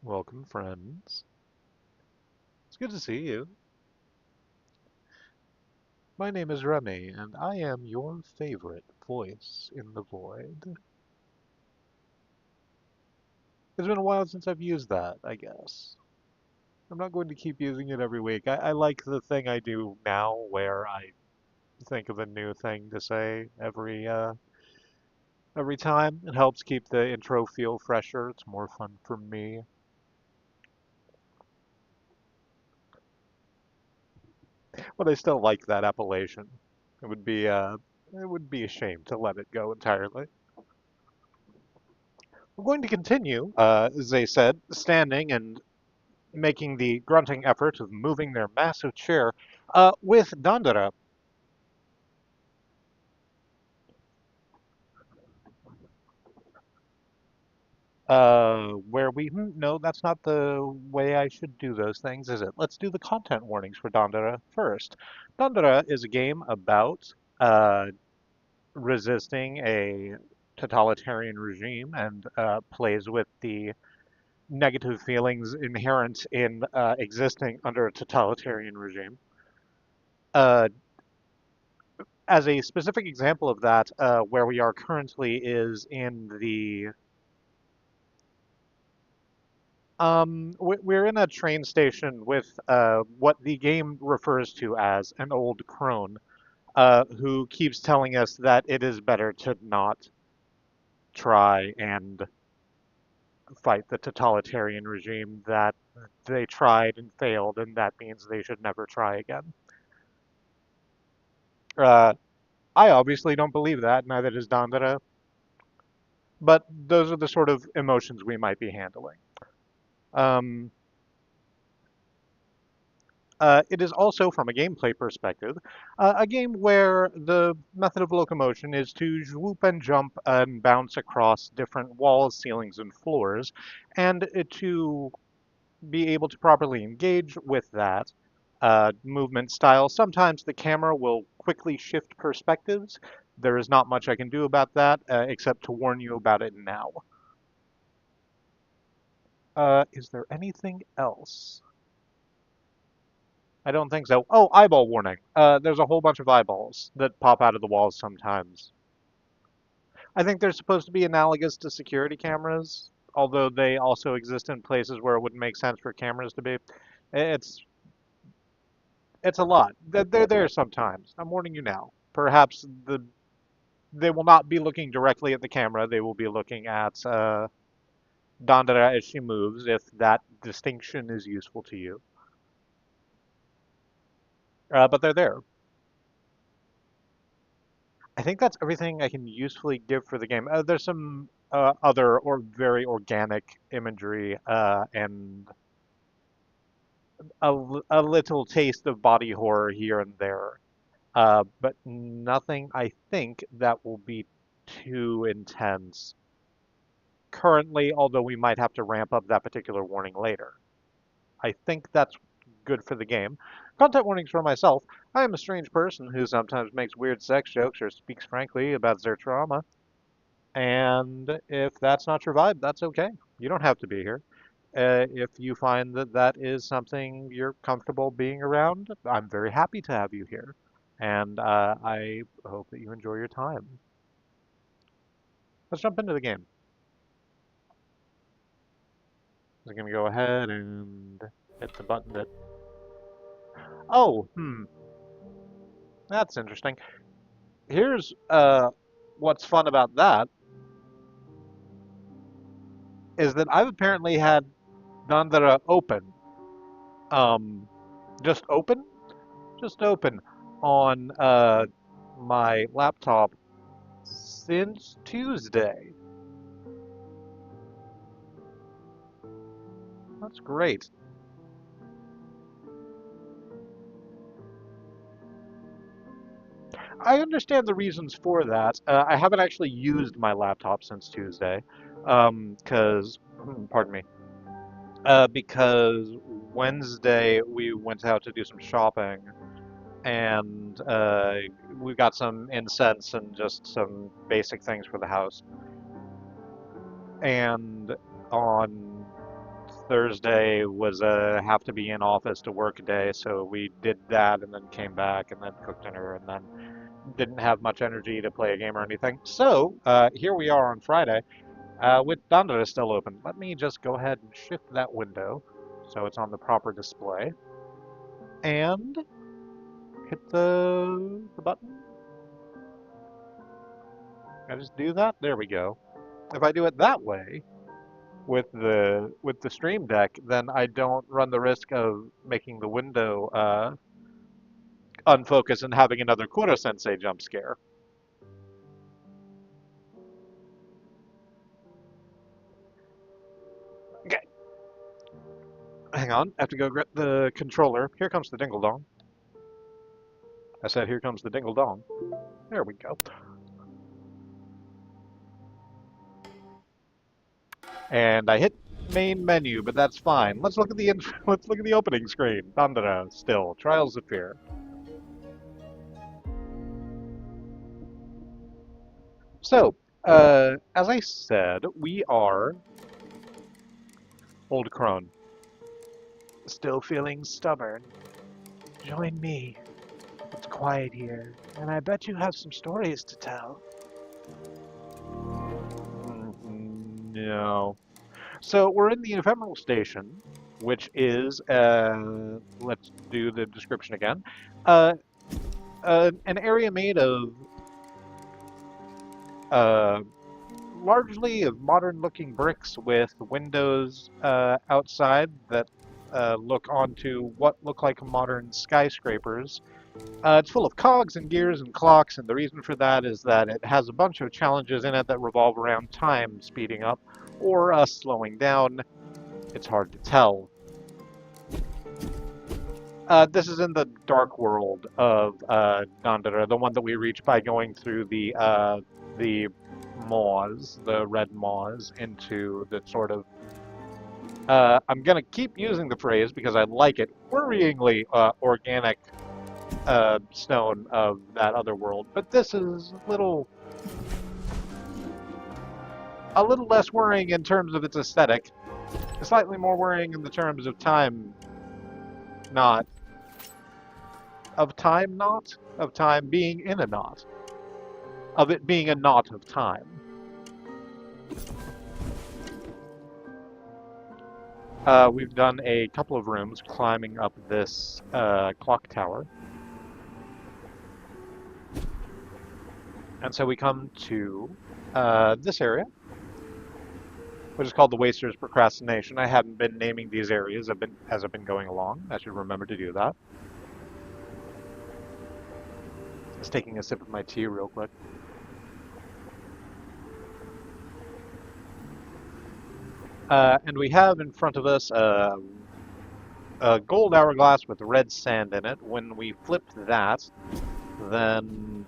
Welcome, friends. It's good to see you. My name is Remy, and I am your favorite voice in the void. It's been a while since I've used that, I guess. I'm not going to keep using it every week. I like the thing I do now where I think of a new thing to say every time. It helps keep the intro feel fresher. It's more fun for me. But I still like that appellation. It would be it would be a shame to let it go entirely. We're going to continue, as they said, standing and making the grunting effort of moving their massive chair with Dandara, where no, that's not the way I should do those things, is it? Let's do the content warnings for Dandara first. Dandara is a game about resisting a totalitarian regime and plays with the negative feelings inherent in existing under a totalitarian regime. Uh, as a specific example of that, where we are currently is in the we're in a train station with what the game refers to as an old crone, who keeps telling us that it is better to not try and fight the totalitarian regime, that they tried and failed, and that means they should never try again. Uh, I obviously don't believe that, neither does Dandara, but those are the sort of emotions we might be handling. Um, it is also, from a gameplay perspective, a game where the method of locomotion is to swoop and jump and bounce across different walls, ceilings, and floors, and to be able to properly engage with that movement style. Sometimes the camera will quickly shift perspectives. There is not much I can do about that, except to warn you about it now. Is there anything else? I don't think so. Oh, eyeball warning. There's a whole bunch of eyeballs that pop out of the walls sometimes. I think they're supposed to be analogous to security cameras, although they also exist in places where it wouldn't make sense for cameras to be. It's it's a lot. They're there sometimes. I'm warning you now. Perhaps they will not be looking directly at the camera. They will be looking at Dandara as she moves, if that distinction is useful to you. But they're there. I think that's everything I can usefully give for the game. There's some other or very organic imagery and a little taste of body horror here and there, but nothing I think that will be too intense currently, although we might have to ramp up that particular warning later. I think that's good for the game. Content warnings for myself. I am a strange person who sometimes makes weird sex jokes or speaks frankly about their trauma. And if that's not your vibe, that's okay. You don't have to be here. If you find that that is something you're comfortable being around, I'm very happy to have you here. And I hope that you enjoy your time. Let's jump into the game. I'm going to go ahead and hit the button that. Oh, that's interesting. Here's what's fun about that is that I've apparently had Dandara open, um, just open just open on my laptop since Tuesday. That's great. I understand the reasons for that. I haven't actually used my laptop since Tuesday, because, pardon me, because Wednesday we went out to do some shopping, and we got some incense and just some basic things for the house. And on Thursday was a have to be in office to work day, so we did that and then came back and then cooked dinner and then didn't have much energy to play a game or anything. So here we are on Friday with Dandara still open. Let me just go ahead and shift that window so it's on the proper display and hit the button. I just do that. There we go. If I do it that way with the Stream Deck, then I don't run the risk of making the window unfocus and having another Kuro Sensei jump scare. Okay. Hang on, I have to go grab the controller. Here comes the dingle dong. I said, here comes the dingle dong. There we go. And I hit main menu, but that's fine. Let's look at the let's look at the opening screen. Dandara still. Trials of Fear. So, as I said, we are Old Crone. Still feeling stubborn. Join me. It's quiet here, and I bet you have some stories to tell. No. So we're in the ephemeral station, which is, let's do the description again, an area made of largely of modern-looking bricks with windows outside that look onto what look like modern skyscrapers. It's full of cogs and gears and clocks, and the reason for that is that it has a bunch of challenges in it that revolve around time speeding up or us slowing down. It's hard to tell. This is in the dark world of Dandara, the one that we reach by going through the maws, the red maws, into the sort of I'm gonna keep using the phrase because I like it, worryingly organic stone of that other world, but this is a little less worrying in terms of its aesthetic, slightly more worrying in the terms of time knot, of time being in a knot, of it being a knot of time. We've done a couple of rooms climbing up this clock tower. And so we come to this area, which is called the Waster's Procrastination. I haven't been naming these areas as I've been going along. I should remember to do that. Just taking a sip of my tea real quick. And we have in front of us a gold hourglass with red sand in it. When we flip that, then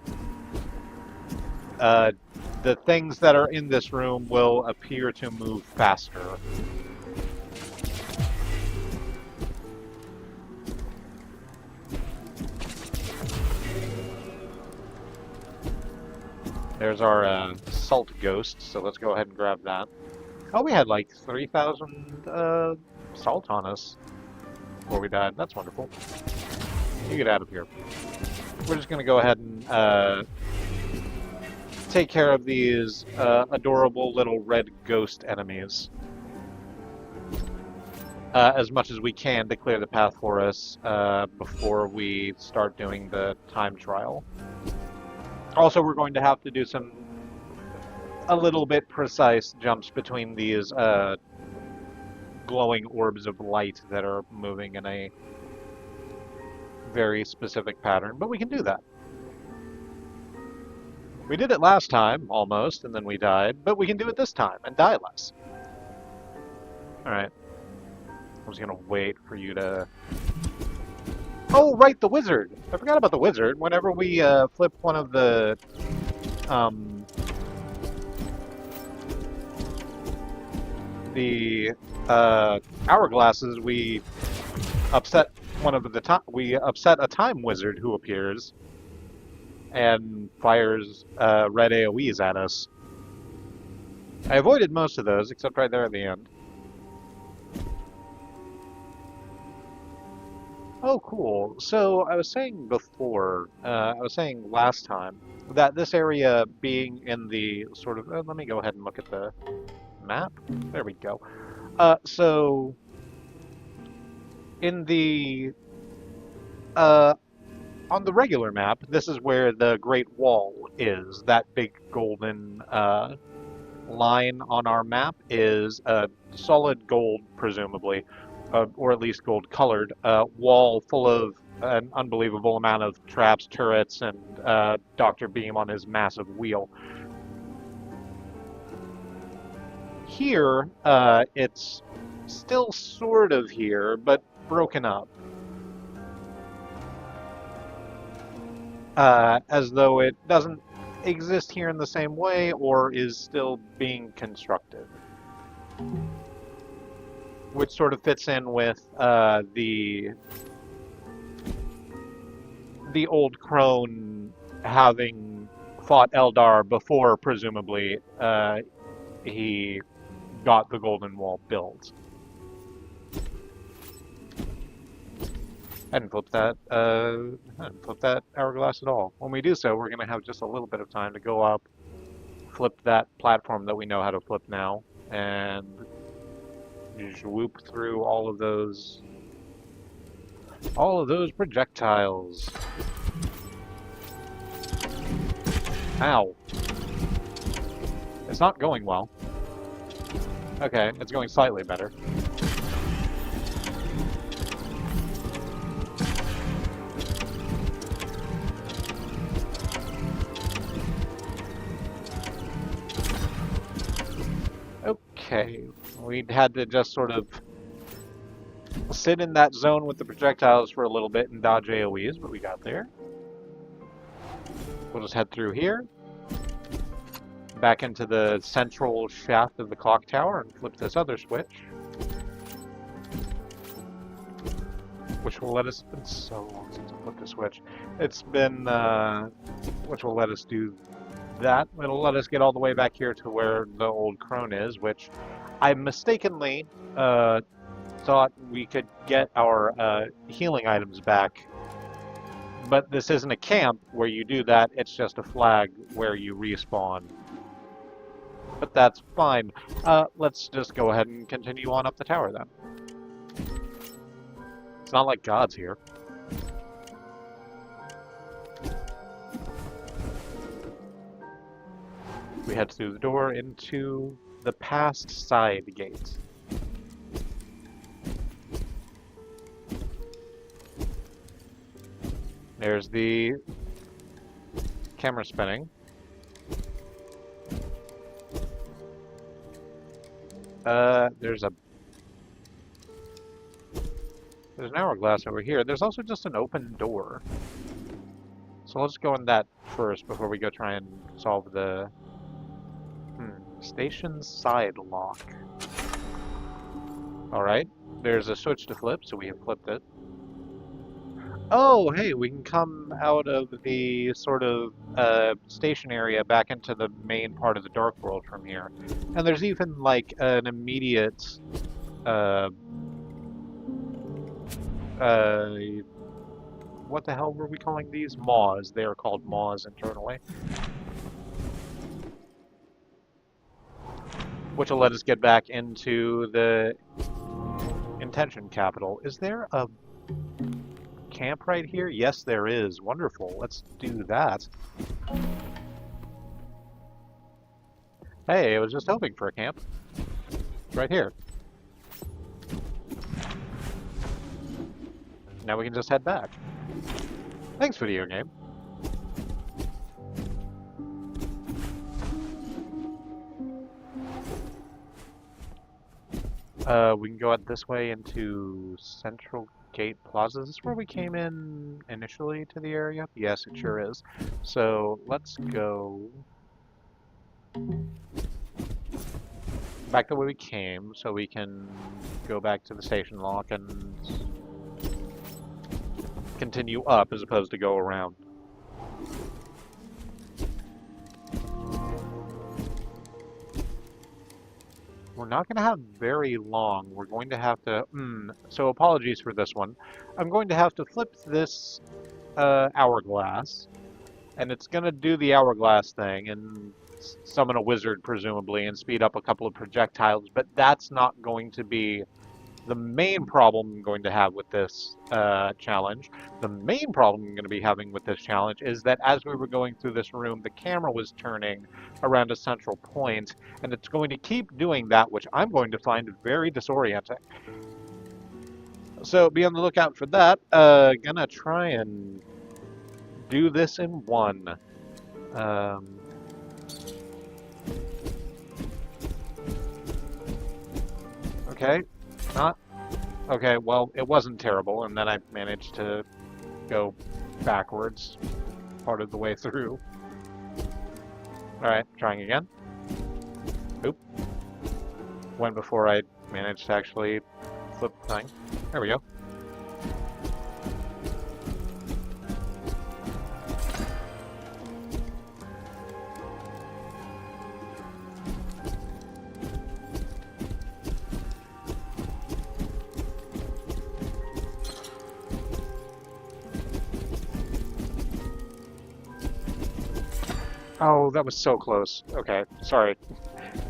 the things that are in this room will appear to move faster. There's our salt ghost, so let's go ahead and grab that. Oh, we had like 3,000 salt on us before we died. That's wonderful. You get out of here. We're just going to go ahead and take care of these adorable little red ghost enemies as much as we can to clear the path for us before we start doing the time trial. Also, we're going to have to do a little bit precise jumps between these glowing orbs of light that are moving in a very specific pattern, but we can do that. We did it last time, almost, and then we died, but we can do it this time and die less. Alright. I was gonna wait for you to... Oh, right, the wizard! I forgot about the wizard. Whenever we flip one of the... hourglasses, we upset a time wizard who appears and fires red AoEs at us. I avoided most of those, except right there at the end. Oh, cool. So I was saying before, I was saying last time that this area being in the sort of, let me go ahead and look at the map. There we go. So in the uh, on the regular map, this is where the Great Wall is. That big golden line on our map is a solid gold, presumably, or at least gold colored, wall full of an unbelievable amount of traps, turrets, and Dr. Beam on his massive wheel. Here, it's still sort of here, but broken up. As though it doesn't exist here in the same way or is still being constructed. Which sort of fits in with the old crone having fought Eldar before, presumably, he got the Golden Wall built. I didn't flip that hourglass at all. When we do so, we're going to have just a little bit of time to go up, flip that platform that we know how to flip now, and swoop through all of those projectiles. Ow. It's not going well. Okay, it's going slightly better. Okay, we'd had to just sort of sit in that zone with the projectiles for a little bit and dodge AoEs, but we got there. We'll just head through here, back into the central shaft of the clock tower and flip this other switch. Which will let us, it's been so long since I flipped the switch. It's been, which will let us do that. It'll let us get all the way back here to where the old crone is, which I mistakenly thought we could get our healing items back. But this isn't a camp where you do that, it's just a flag where you respawn. But that's fine. Let's just go ahead and continue on up the tower then. It's not like God's here. We head through the door into the past side gate. There's the camera spinning. There's an hourglass over here. There's also just an open door. So let's go in that first before we go try and solve the station side lock. Alright, there's a switch to flip, so we have flipped it. Oh, hey, we can come out of the sort of station area back into the main part of the Dark World from here. And there's even like an immediate what the hell were we calling these? Maws. They are called maws internally. Which will let us get back into the Intention Capital. Is there a camp right here? Yes, there is. Wonderful. Let's do that. Hey, I was just hoping for a camp. It's right here. Now we can just head back. Thanks, video game. We can go out this way into Central Gate Plaza. Is this where we came in initially to the area? Yes, it sure is. So let's go back the way we came so we can go back to the station lock and continue up as opposed to go around. we're not going to have very long. We're going to have to, so apologies for this one. I'm going to have to flip this hourglass, and it's going to do the hourglass thing and summon a wizard, presumably, and speed up a couple of projectiles, but that's not going to be the main problem I'm going to have with this challenge. The main problem I'm going to be having with this challenge is that as we were going through this room, the camera was turning around a central point, and it's going to keep doing that, which I'm going to find very disorienting. So be on the lookout for that. Gonna try and do this in one. Okay, not okay. Well, it wasn't terrible, and then I managed to go backwards part of the way through. All right, trying again. Oop. Went before I managed to actually flip the thing. There we go. Oh, that was so close. Okay, sorry.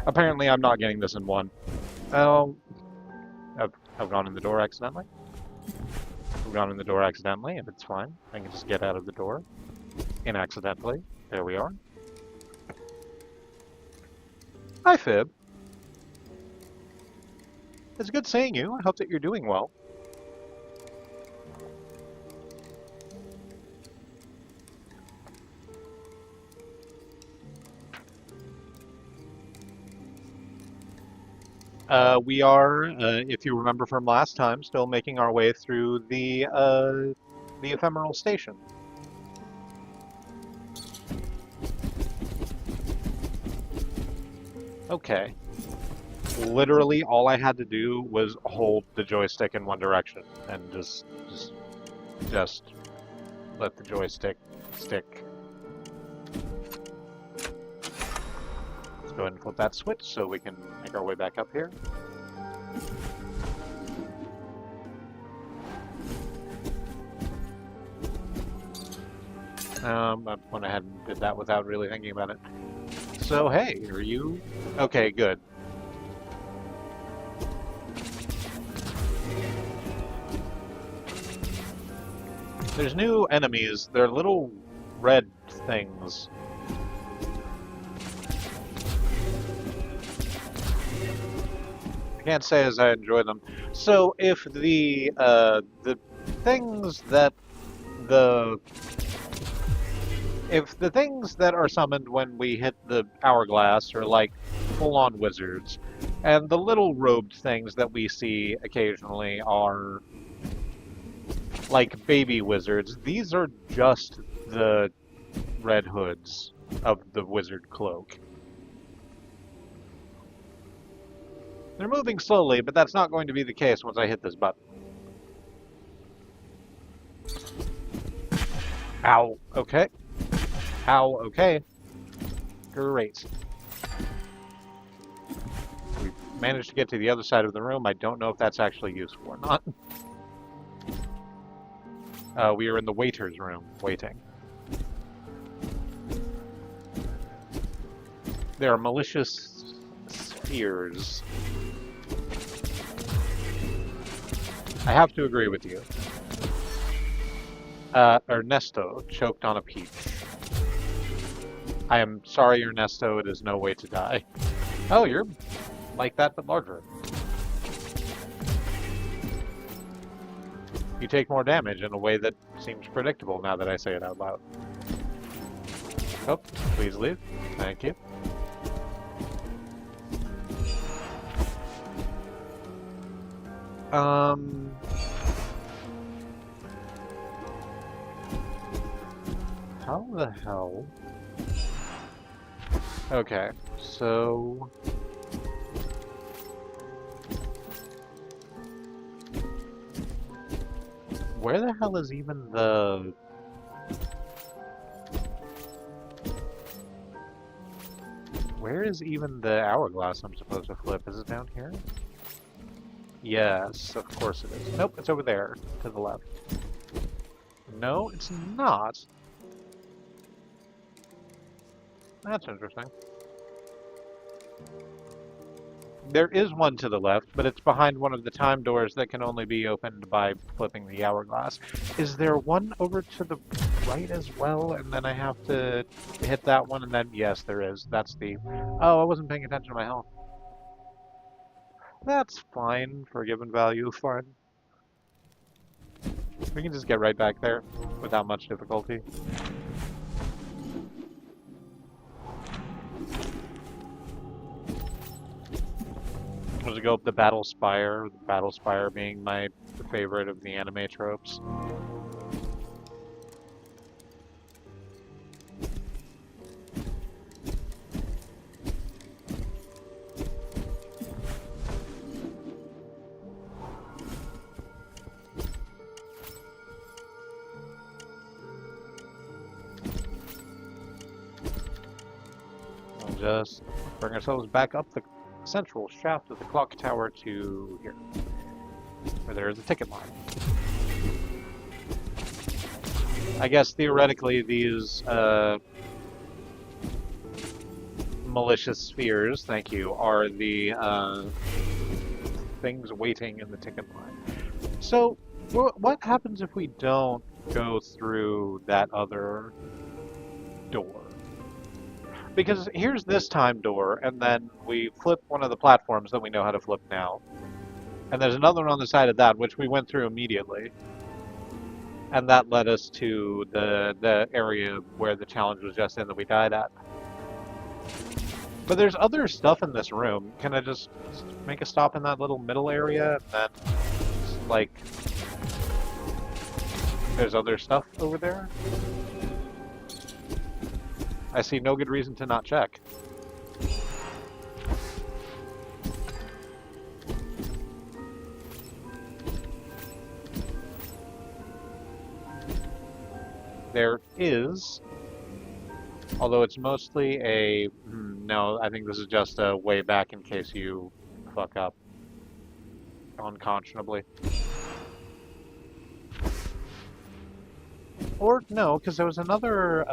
Apparently I'm not getting this in one. Oh, I've gone in the door accidentally. I've gone in the door accidentally, and it's fine. I can just get out of the door. Inaccidentally. There we are. Hi, Fib. It's good seeing you. I hope that you're doing well. We are, if you remember from last time, still making our way through the ephemeral station. Okay. Literally, all I had to do was hold the joystick in one direction and just let the joystick stick. Let's go ahead and flip that switch so we can make our way back up here. I went ahead and did that without really thinking about it. So, hey, are you... Okay, good. There's new enemies. They're little red things. I can't say as I enjoy them. So if the things that if the things that are summoned when we hit the hourglass are like full-on wizards, and the little robed things that we see occasionally are like baby wizards, these are just the red hoods of the wizard cloak. They're moving slowly, but that's not going to be the case once I hit this button. Ow, okay. Ow, okay. Great. We managed to get to the other side of the room. I don't know if that's actually useful or not. We are in the waiter's room, waiting. There are malicious spheres. I have to agree with you. Ernesto choked on a peach. I am sorry, Ernesto, it is no way to die. Oh, you're like that, but larger. You take more damage in a way that seems predictable now that I say it out loud. Oh, please leave. Thank you. How the hell? Okay, so... Where the hell is even the... Where where is even the hourglass I'm supposed to flip? Is it down here? Yes, of course it is. Nope, it's over there, to the left. No, it's not. That's interesting. There is one to the left, but it's behind one of the time doors that can only be opened by flipping the hourglass. Is there one over to the right as well? And then I have to hit that one, and then, yes, there is. That's the... Oh, I wasn't paying attention to my health. That's fine for a given value, fine. We can just get right back there without much difficulty. Was to go up the Battle Spire being my favorite of the anime tropes. We'll just bring ourselves back up the central shaft of the clock tower to here, where there is a ticket line. I guess theoretically these malicious spheres, thank you, are the things waiting in the ticket line. So, what happens if we don't go through that other door? Because here's this time door, and then we flip one of the platforms that we know how to flip now. And there's another one on the side of that, which we went through immediately. And that led us to the area where the challenge was just in that we died at. But there's other stuff in this room. Can I just make a stop in that little middle area, and then, like, there's other stuff over there? I see no good reason to not check. There is, although it's mostly a, no, I think this is just a way back in case you fuck up unconscionably. Or, no, because there was another,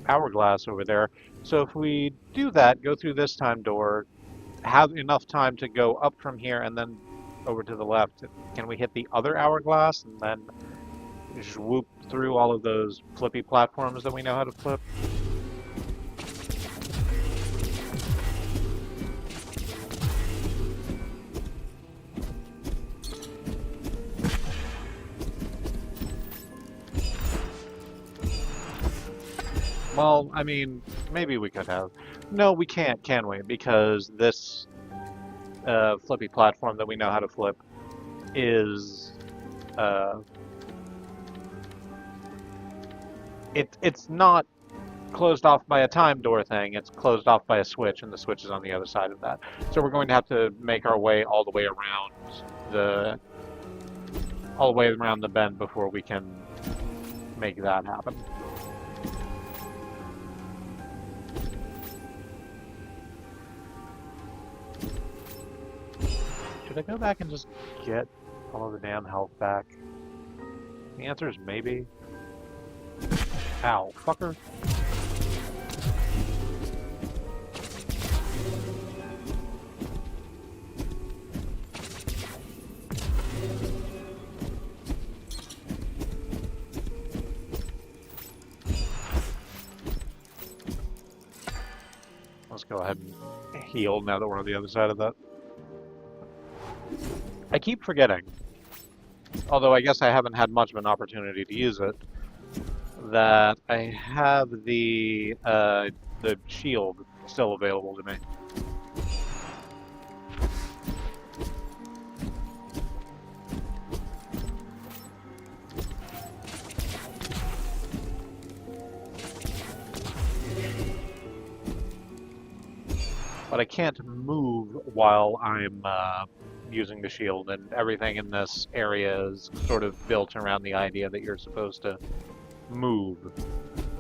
hourglass over there. So if we do that, go through this time door, have enough time to go up from here and then over to the left, can we hit the other hourglass and then just whoop through all of those flippy platforms that we know how to flip? Well, I mean, maybe we could have. No, we can't, can we? Because this flippy platform that we know how to flip is it's not closed off by a time door thing. It's closed off by a switch, and the switch is on the other side of that. So we're going to have to make our way all the way around the bend before we can make that happen. Should I go back and just get all of the damn health back? The answer is maybe. Ow, fucker. Let's go ahead and heal now that we're on the other side of that. I keep forgetting, although I guess I haven't had much of an opportunity to use it, that I have the shield still available to me. But I can't move while I'm using the shield, and everything in this area is sort of built around the idea that you're supposed to move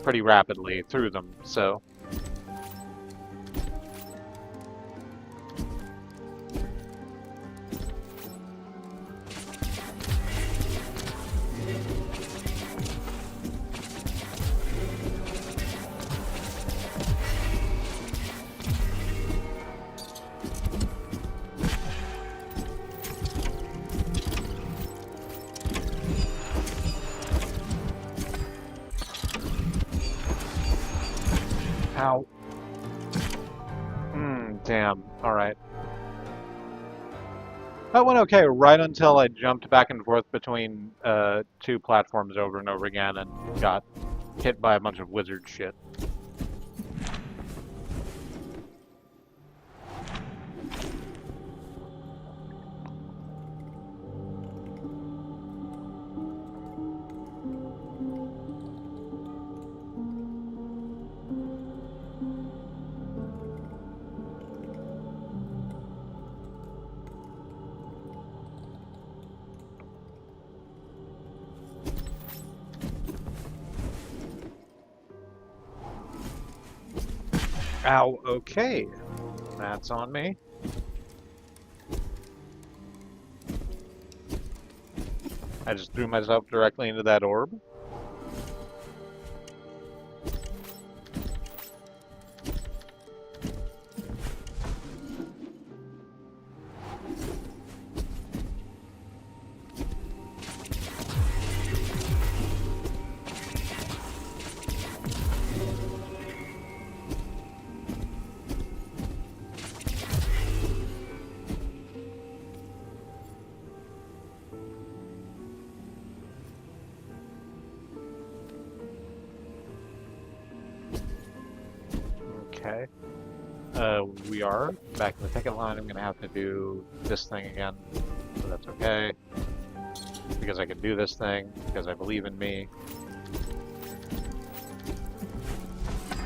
pretty rapidly through them, so... Ow. Damn. Alright. That went okay right until I jumped back and forth between two platforms over and over again and got hit by a bunch of wizard shit. Ow, okay. That's on me. I just threw myself directly into that orb. Okay. We are back in the ticket line. I'm gonna have to do this thing again, so that's okay. Because I can do this thing, because I believe in me.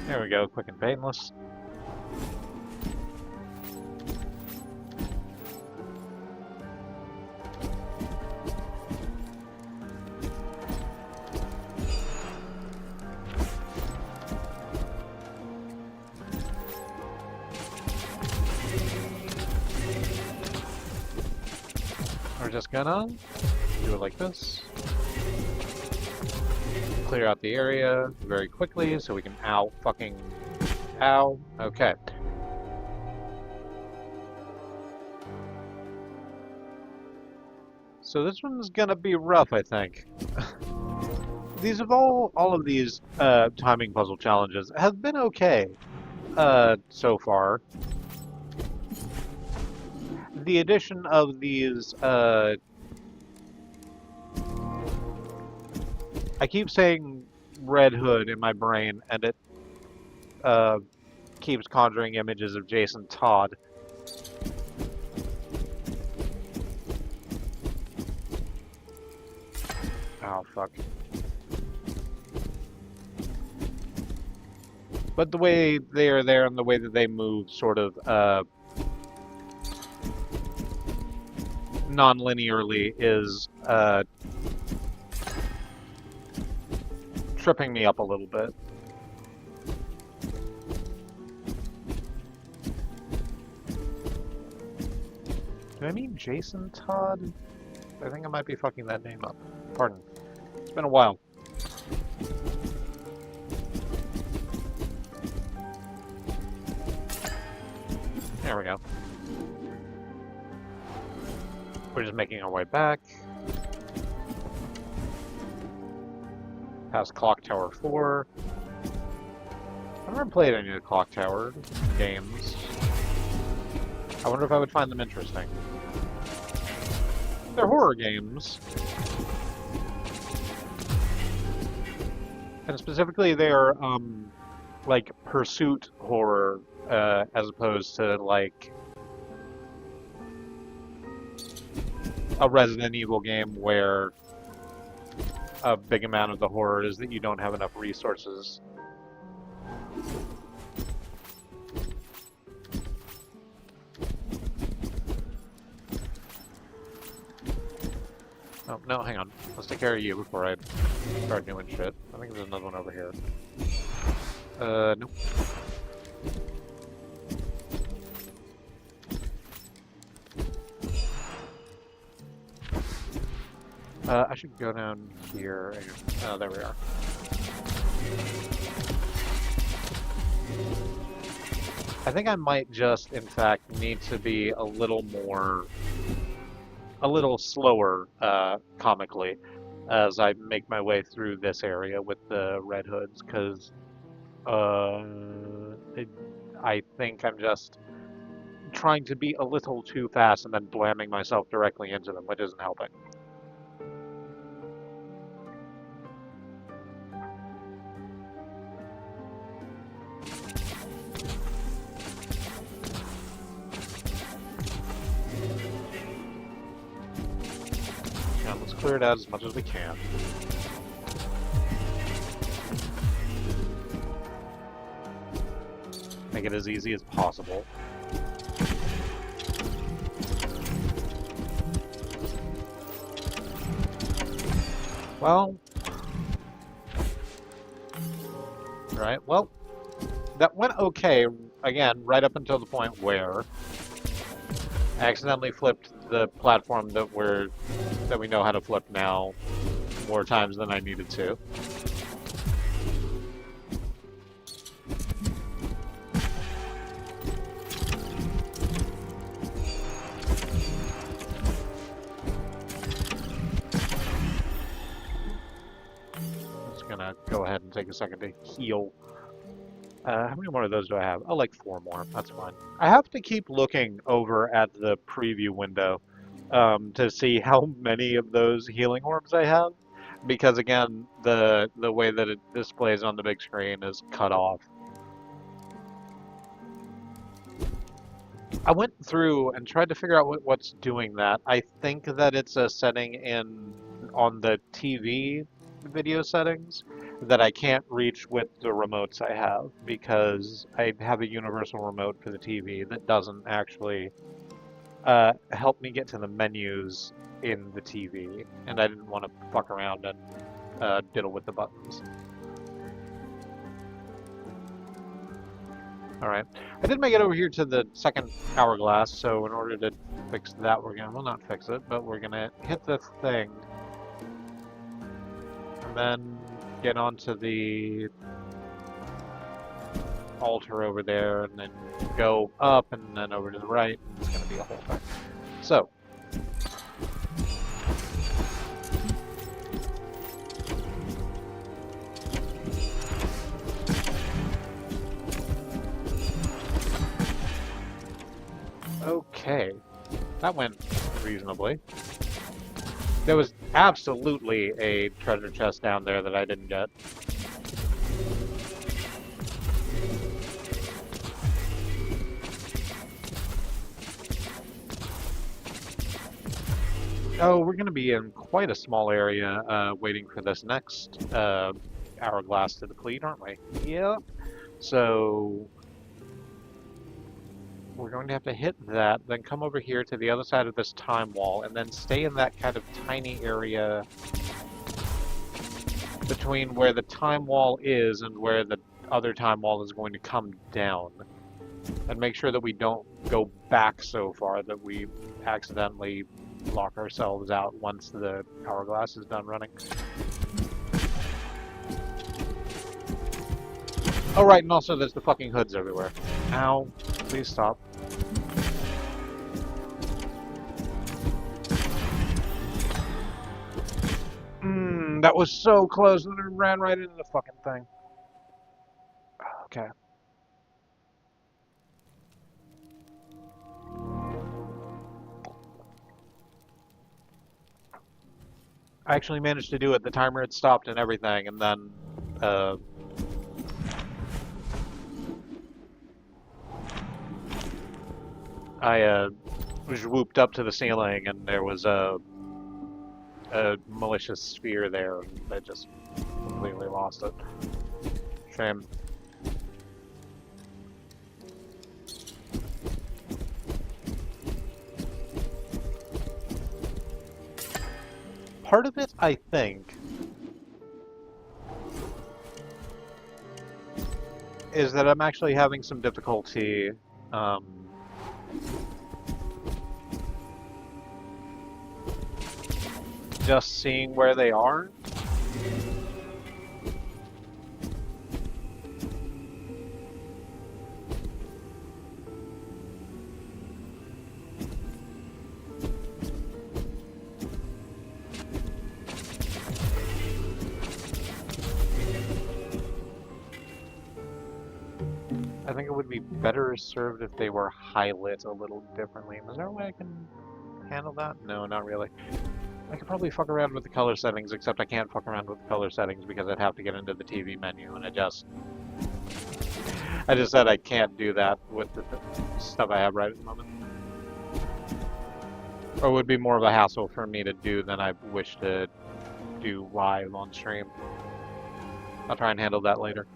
There we go, quick and painless. We're just gonna do it like this. Clear out the area very quickly so we can ow. Okay. So this one's gonna be rough, I think. These have all of these timing puzzle challenges have been okay so far. The addition of these, I keep saying Red Hood in my brain, and it keeps conjuring images of Jason Todd. Oh, fuck. But the way they are there and the way that they move sort of, non-linearly is tripping me up a little bit. Do I mean Jason Todd? I think I might be fucking that name up. Pardon. It's been a while. There we go. We're just making our way back. Past Clock Tower 4. I've never played any of the Clock Tower games. I wonder if I would find them interesting. They're horror games. And specifically they're, like, pursuit horror, as opposed to, like, a Resident Evil game where a big amount of the horror is that you don't have enough resources. Oh, no, hang on. Let's take care of you before I start doing shit. I think there's another one over here. Nope. I should go down here and... Oh, there we are. I think I might just, in fact, need to be a little slower, comically, as I make my way through this area with the Red Hoods, because, I think I'm just trying to be a little too fast and then blamming myself directly into them, which isn't helping. Now, let's clear it out as much as we can. Make it as easy as possible. Well, right, well, that went okay, again, right up until the point where I accidentally flipped the platform that we know how to flip now more times than I needed to. Go ahead and take a second to heal. How many more of those do I have? Oh, like 4 more. That's fine. I have to keep looking over at the preview window to see how many of those healing orbs I have, because again, the way that it displays on the big screen is cut off. I went through and tried to figure out what's doing that. I think that it's a setting on the TV video settings that I can't reach with the remotes I have, because I have a universal remote for the TV that doesn't actually help me get to the menus in the TV, and I didn't want to fuck around and diddle with the buttons. Alright, I did make it over here to the second hourglass, so in order to fix that, we're gonna, well, not fix it, but we're gonna hit the thing, and then get onto the altar over there, and then go up, and then over to the right, and it's gonna be a whole thing. So, okay, that went reasonably. There was absolutely a treasure chest down there that I didn't get. Oh, we're going to be in quite a small area waiting for this next hourglass to deplete, aren't we? Yep. So we're going to have to hit that, then come over here to the other side of this time wall, and then stay in that kind of tiny area between where the time wall is and where the other time wall is going to come down. And make sure that we don't go back so far that we accidentally lock ourselves out once the hourglass is done running. Oh right, and also there's the fucking hoods everywhere. Ow. Please stop. That was so close that it ran right into the fucking thing. Okay. I actually managed to do it. The timer had stopped and everything, and then I was whooped up to the ceiling, and there was a malicious sphere there, and I just completely lost it. Shame. part of it, I think, is that I'm actually having some difficulty just seeing where they are. I think it would be better served if they were highlit a little differently. Is there a way I can handle that? No, not really. I could probably fuck around with the color settings, except I can't fuck around with the color settings because I'd have to get into the TV menu and I just said I can't do that with the stuff I have right at the moment. Or it would be more of a hassle for me to do than I wish to do live on stream. I'll try and handle that later.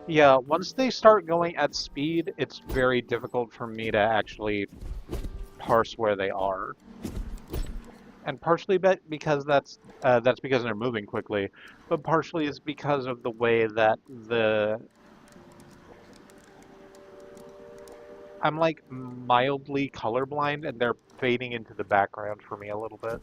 Yeah, once they start going at speed, it's very difficult for me to actually parse where they are. And partially because that's because they're moving quickly, but partially it's because of the way that I'm like mildly colorblind and they're fading into the background for me a little bit.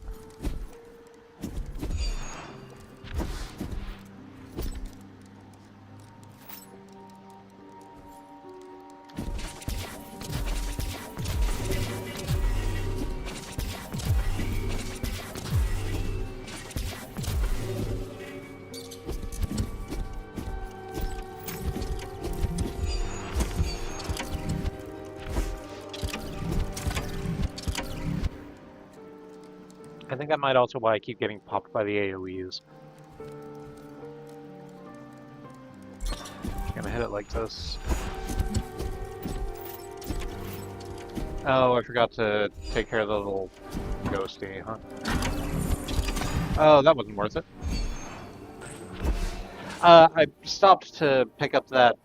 I think that might also why I keep getting popped by the AoEs. Just gonna hit it like this. Oh, I forgot to take care of the little ghosty, huh? Oh, that wasn't worth it. I stopped to pick up that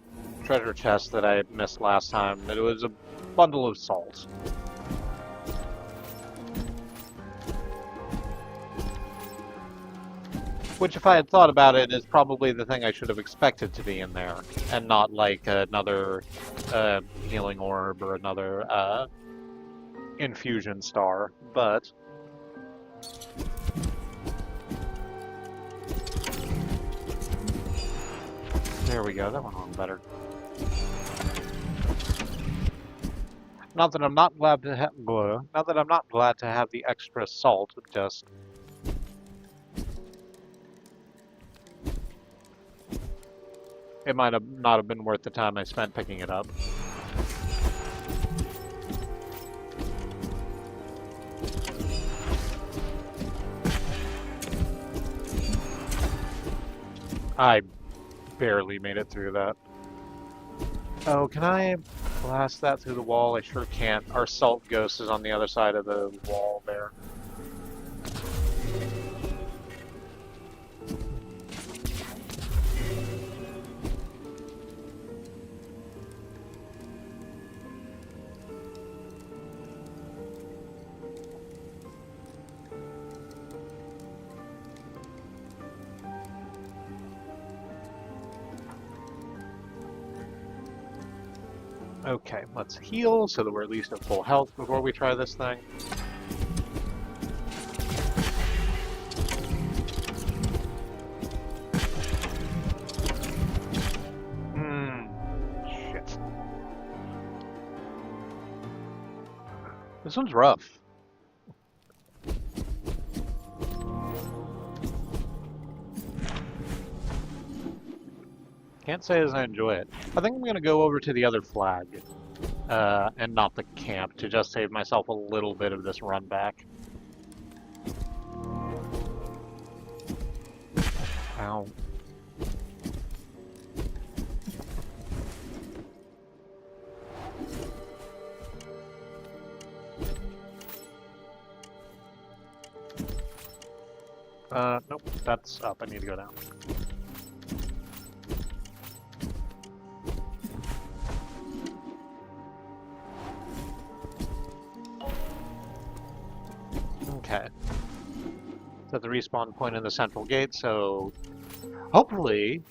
treasure chest that I missed last time. It was a bundle of salt. Which, if I had thought about it, is probably the thing I should have expected to be in there, and not like another healing orb or another infusion star, but... There we go, that went on better. Not that I'm not glad to have... Not that I'm not glad to have the extra salt, just... It might have not have been worth the time I spent picking it up. I barely made it through that. Oh, can I blast that through the wall? I sure can't. Our salt ghost is on the other side of the wall there. Okay, let's heal so that we're at least at full health before we try this thing. Shit. This one's rough. Can't say as I enjoy it. I think I'm going to go over to the other flag, and not the camp, to just save myself a little bit of this run back. Ow. Nope, that's up. I need to go down. Okay. It's at the respawn point in the central gate, so hopefully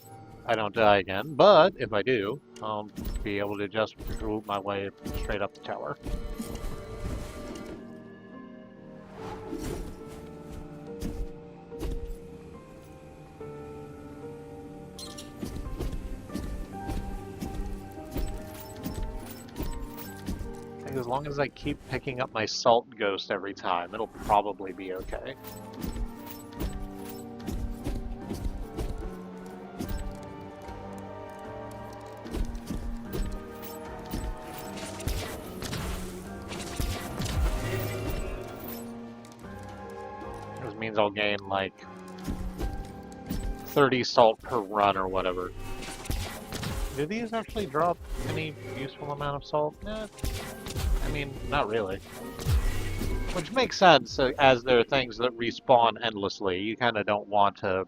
I don't die again, but if I do, I'll be able to just root my way straight up the tower. I think as long as I keep picking up my salt ghost every time, it'll probably be okay. This means I'll gain like 30 salt per run or whatever. Do these actually drop any useful amount of salt? I mean, not really. Which makes sense, as there are things that respawn endlessly. You kind of don't want to...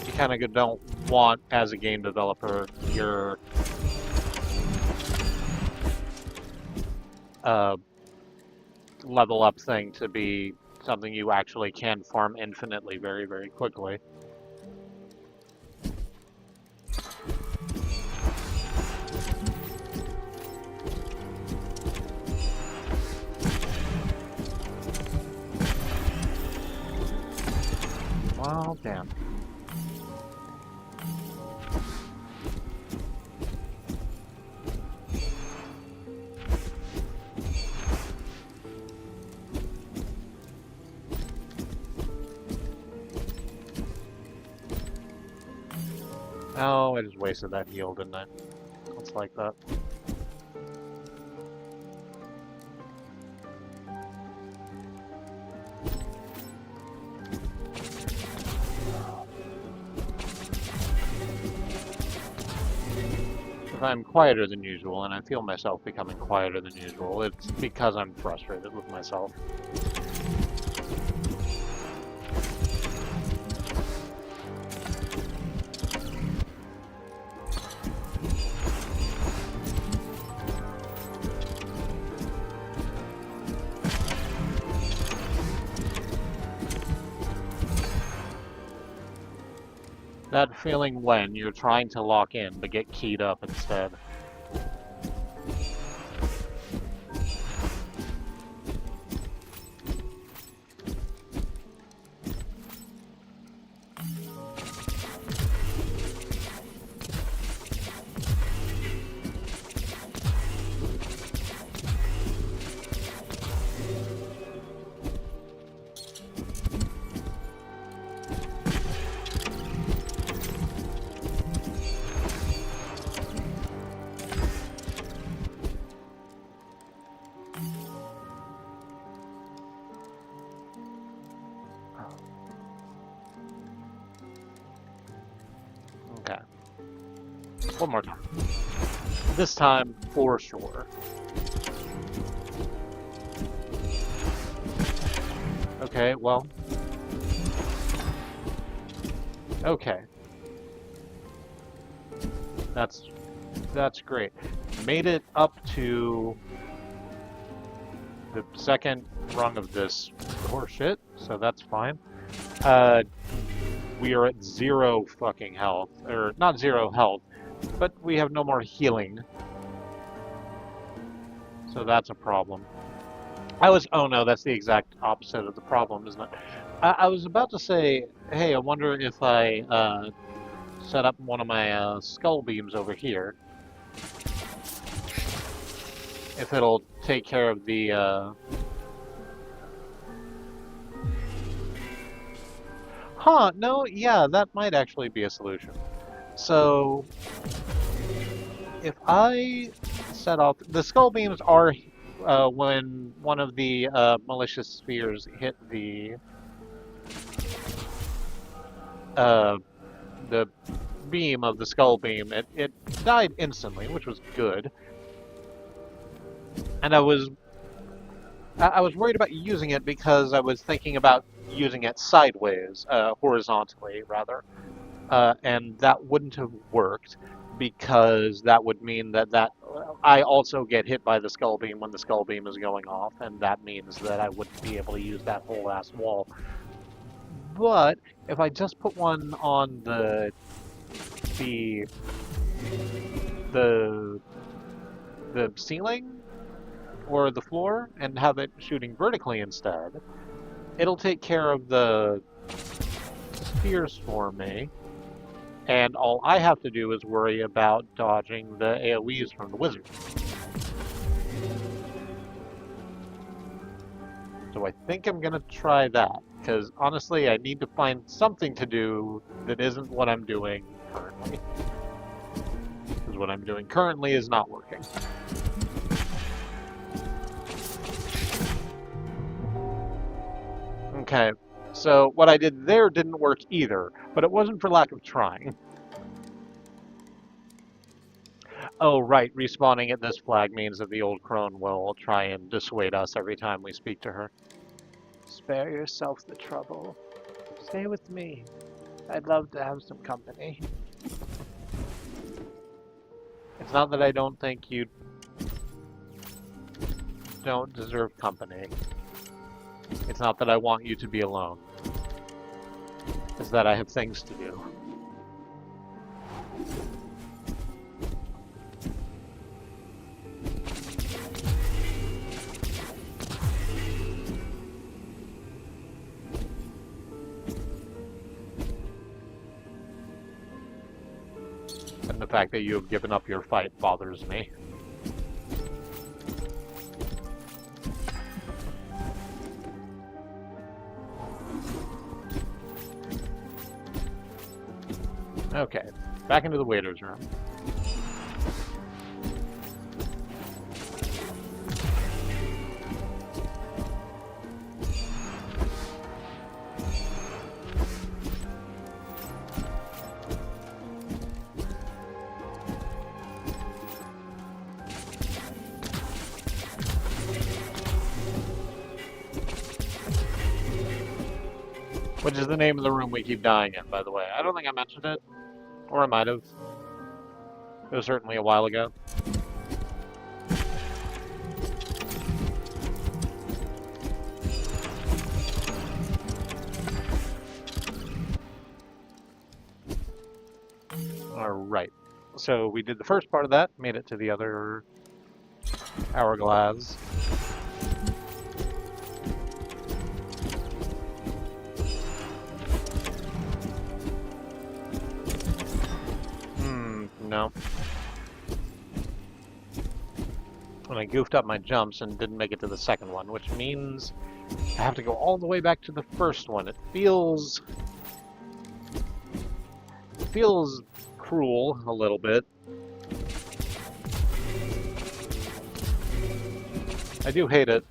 You kind of don't want, as a game developer, your... level up thing to be something you actually can farm infinitely very, very quickly. Well, damn. Oh, I just wasted that heal, didn't I? It's like that. If I'm quieter than usual, and I feel myself becoming quieter than usual, it's because I'm frustrated with myself. That feeling when you're trying to lock in, but get keyed up instead. Okay. One more time. This time, for sure. Okay, well. Okay. That's great. Made it up to the second rung of this horseshit, so that's fine. We are at 0 fucking health, or not 0 health, but we have no more healing. So that's a problem. Oh no, that's the exact opposite of the problem, isn't it? I was about to say, hey, I wonder if I set up one of my skull beams over here. If it'll take care of the... Huh, no, yeah, that might actually be a solution. So, if I set off... The skull beams are when one of the malicious spheres hit the beam of the skull beam, it died instantly, which was good. And I was worried about using it because I was thinking about using it sideways, horizontally rather, and that wouldn't have worked because that would mean that I also get hit by the skull beam when the skull beam is going off, and that means that I wouldn't be able to use that whole ass wall. But if I just put one on the the the ceiling or the floor and have it shooting vertically instead, it'll take care of the spheres for me, and all I have to do is worry about dodging the AoEs from the wizard. So I think I'm gonna try that, because honestly I need to find something to do that isn't what I'm doing currently. Because what I'm doing currently is not working. Okay, so what I did there didn't work either, but it wasn't for lack of trying. Oh, right, respawning at this flag means that the old crone will try and dissuade us every time we speak to her. Spare yourself the trouble. Stay with me. I'd love to have some company. It's not that I don't think you don't deserve company. It's not that I want you to be alone. It's that I have things to do. And the fact that you have given up your fight bothers me. Okay, back into the waiter's room. Which is the name of the room we keep dying in, by the way. I don't think I mentioned it. Or I might have. It was certainly a while ago. Alright. So we did the first part of that, made it to the other hourglass. No. And I goofed up my jumps and didn't make it to the second one, which means I have to go all the way back to the first one. It feels cruel a little bit. I do hate it.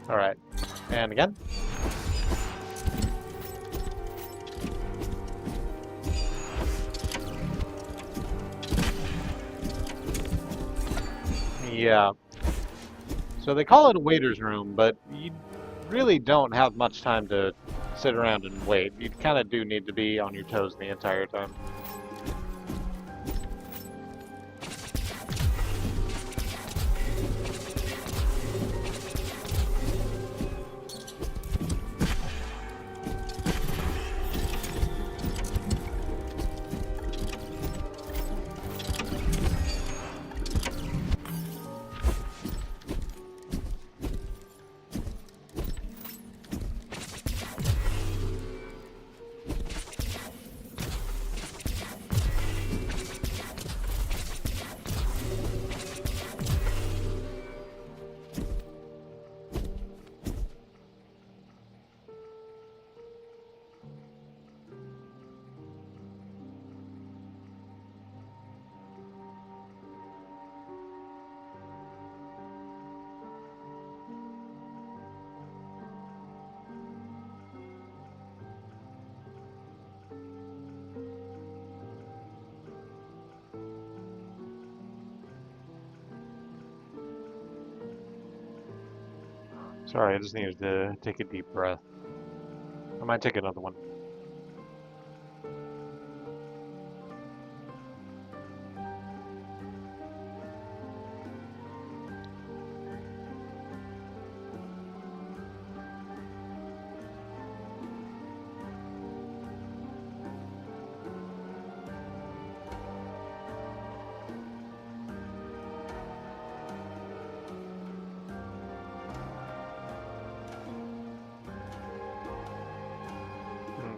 Alright, and again. Yeah. So they call it a waiter's room, but you really don't have much time to sit around and wait. You kind of do need to be on your toes the entire time. Sorry, I just needed to take a deep breath. I might take another one.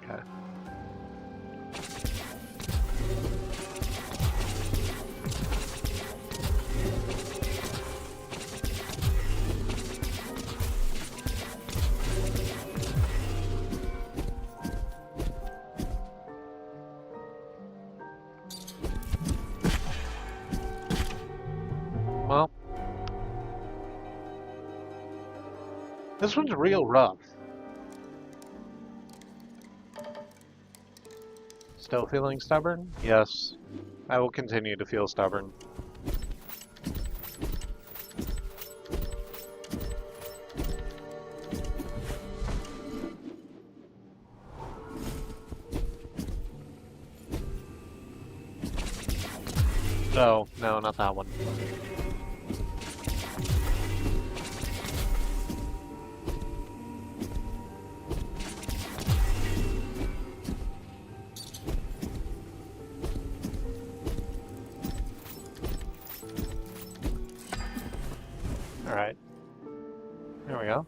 Okay. Well, this one's real rough. Still feeling stubborn? Yes. I will continue to feel stubborn. Oh, no, not that one. Alright. There we go.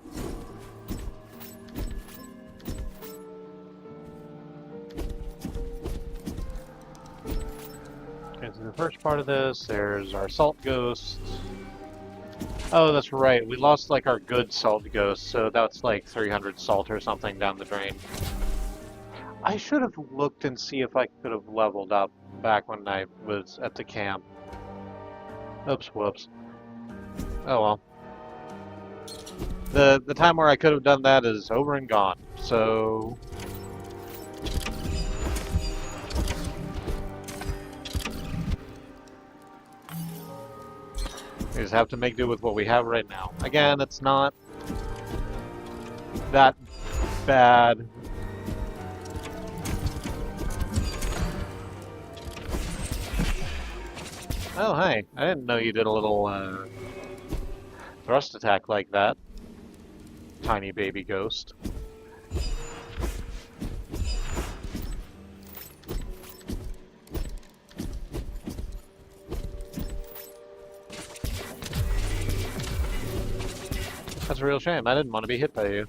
Okay, so the first part of this, there's our salt ghost. Oh, that's right. We lost like our good salt ghost, so that's like 300 salt or something down the drain. I should have looked and see if I could have leveled up back when I was at the camp. Oops, whoops. Oh well. The time where I could have done that is over and gone. So we just have to make do with what we have right now. Again, it's not that bad. Oh, hey. I didn't know you did a little thrust attack like that. Tiny baby ghost. That's a real shame. I didn't want to be hit by you.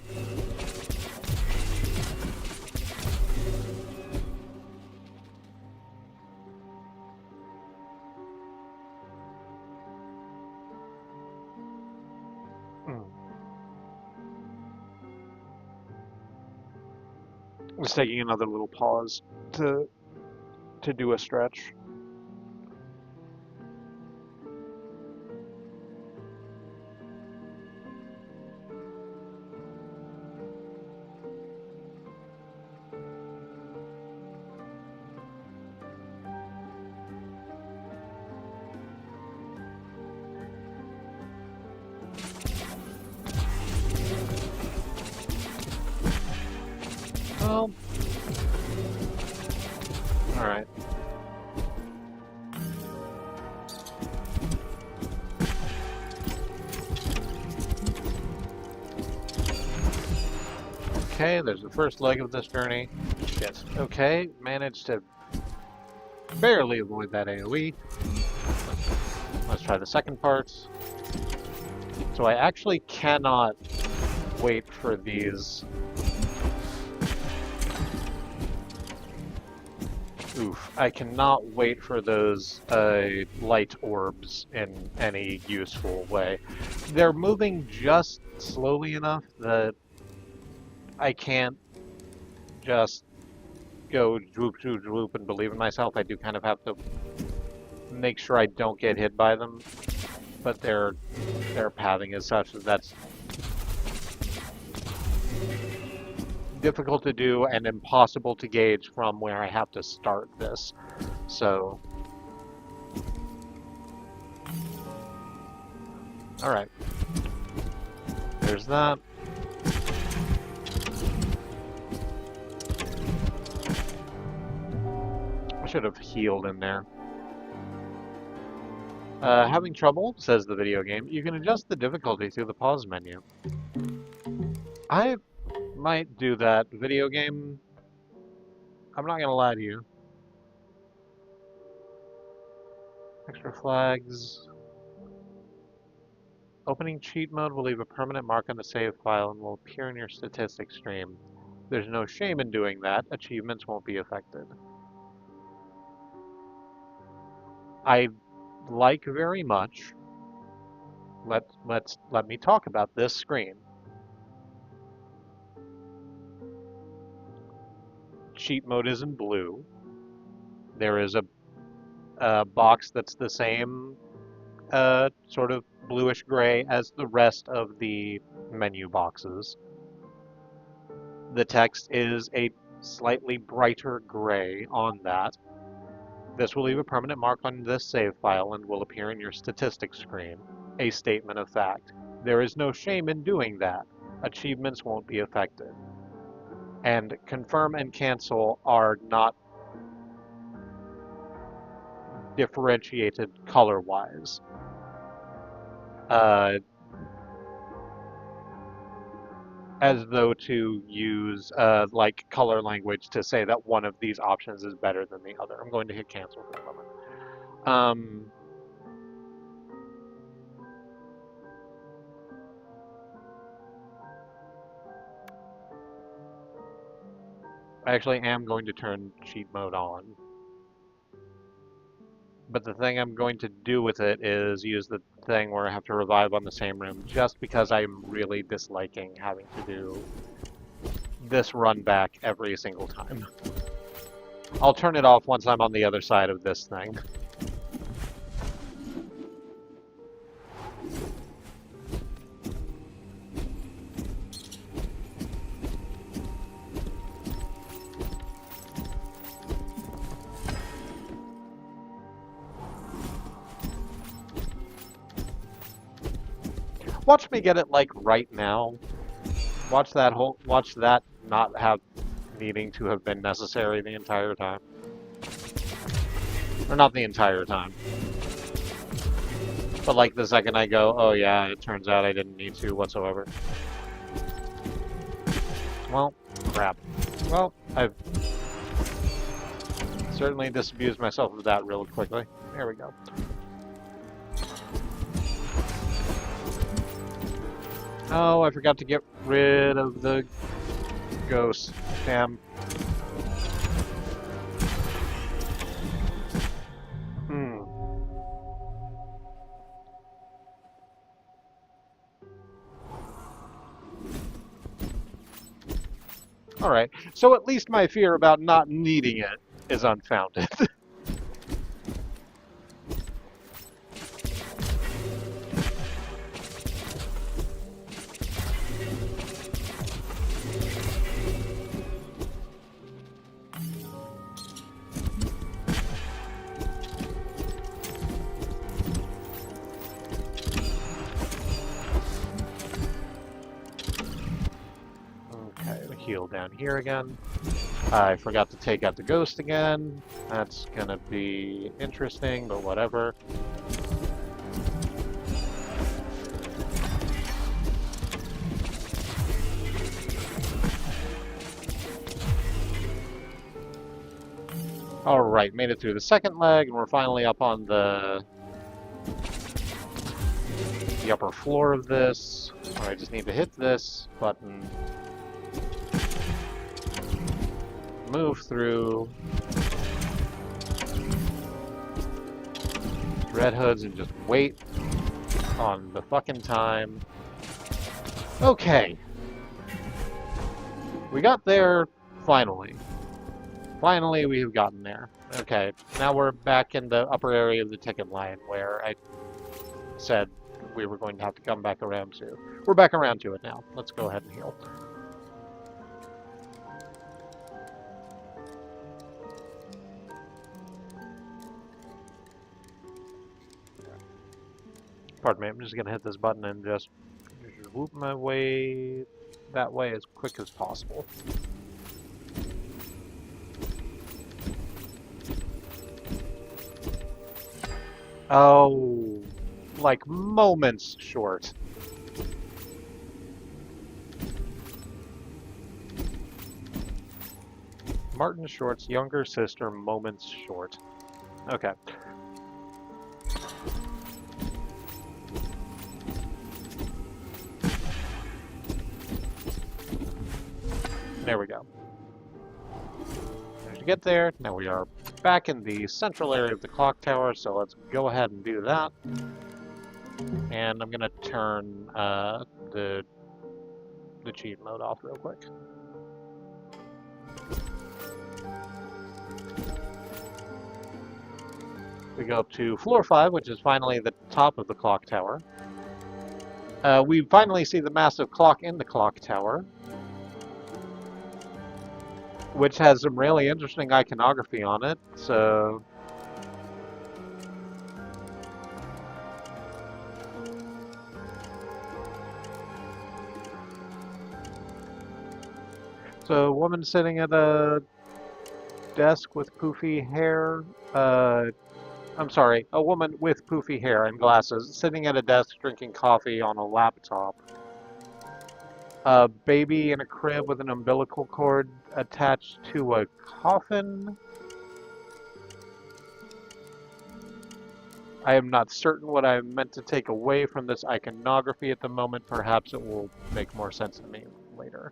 Just taking another little pause to do a stretch. Well, all right. Okay, there's the first leg of this journey. Yes. Okay, managed to barely avoid that AoE. Let's try the second part. So I actually cannot wait for these. Oof, I cannot wait for those light orbs in any useful way. They're moving just slowly enough that I can't just go droop, droop, droop and believe in myself. I do kind of have to make sure I don't get hit by them, but their pathing is such that that's difficult to do and impossible to gauge from where I have to start this. So, all right. There's that. I should have healed in there. Having trouble, says the video game. You can adjust the difficulty through the pause menu. I might do that. Video game, I'm not gonna lie to you. Extra flags. Opening cheat mode will leave a permanent mark on the save file and will appear in your statistics stream. There's no shame in doing that. Achievements won't be affected. I like very much. Let me talk about this screen. Cheat mode is in blue. There is a box that's the same sort of bluish gray as the rest of the menu boxes. The text is a slightly brighter gray on that. This will leave a permanent mark on this save file and will appear in your statistics screen. A statement of fact. There is no shame in doing that. Achievements won't be affected. And confirm and cancel are not differentiated color-wise. As though to use like color language to say that one of these options is better than the other. I'm going to hit cancel for a moment. I actually am going to turn cheat mode on. But the thing I'm going to do with it is use the thing where I have to revive on the same room, just because I'm really disliking having to do this run back every single time. I'll turn it off once I'm on the other side of this thing. Watch me get it like right now. Watch that not have needing to have been necessary the entire time. Or not the entire time. But like the second I go, oh yeah, it turns out I didn't need to whatsoever. Well, crap. Well, I've certainly disabused myself of that real quickly. There we go. Oh, I forgot to get rid of the ghost. Damn. Alright, so at least my fear about not needing it is unfounded. Heal down here again. I forgot to take out the ghost again. That's gonna be interesting, but whatever. Alright, made it through the second leg, and we're finally up on the upper floor of this. I just need to hit this button. Move through Red Hoods and just wait on the fucking time. Okay. We got there finally. Finally, we have gotten there. Okay, now we're back in the upper area of the ticket line where I said we were going to have to come back around to. We're back around to it now. Let's go ahead and heal. Pardon me, I'm just gonna hit this button and just whoop my way that way as quick as possible. Oh, like moments short. Martin Short's younger sister, moments short. Okay. There we go. To get there, now we are back in the central area of the clock tower, so let's go ahead and do that. And I'm gonna turn the cheat mode off real quick. We go up to floor 5, which is finally the top of the clock tower. We finally see the massive clock in the clock tower, which has some really interesting iconography on it, so... So, a woman sitting at a desk with poofy hair, I'm sorry, a woman with poofy hair and glasses sitting at a desk drinking coffee on a laptop. A baby in a crib with an umbilical cord attached to a coffin. I am not certain what I am meant to take away from this iconography at the moment. Perhaps it will make more sense to me later.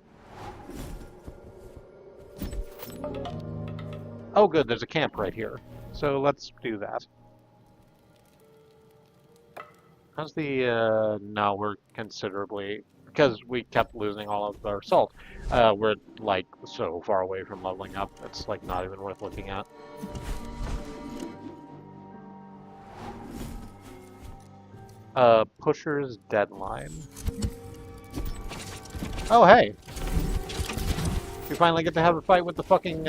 Oh good, there's a camp right here. So let's do that. How's the, no, we're considerably, because we kept losing all of our salt. We're like so far away from leveling up, it's like not even worth looking at. Pusher's deadline. Oh hey! We finally get to have a fight with the fucking,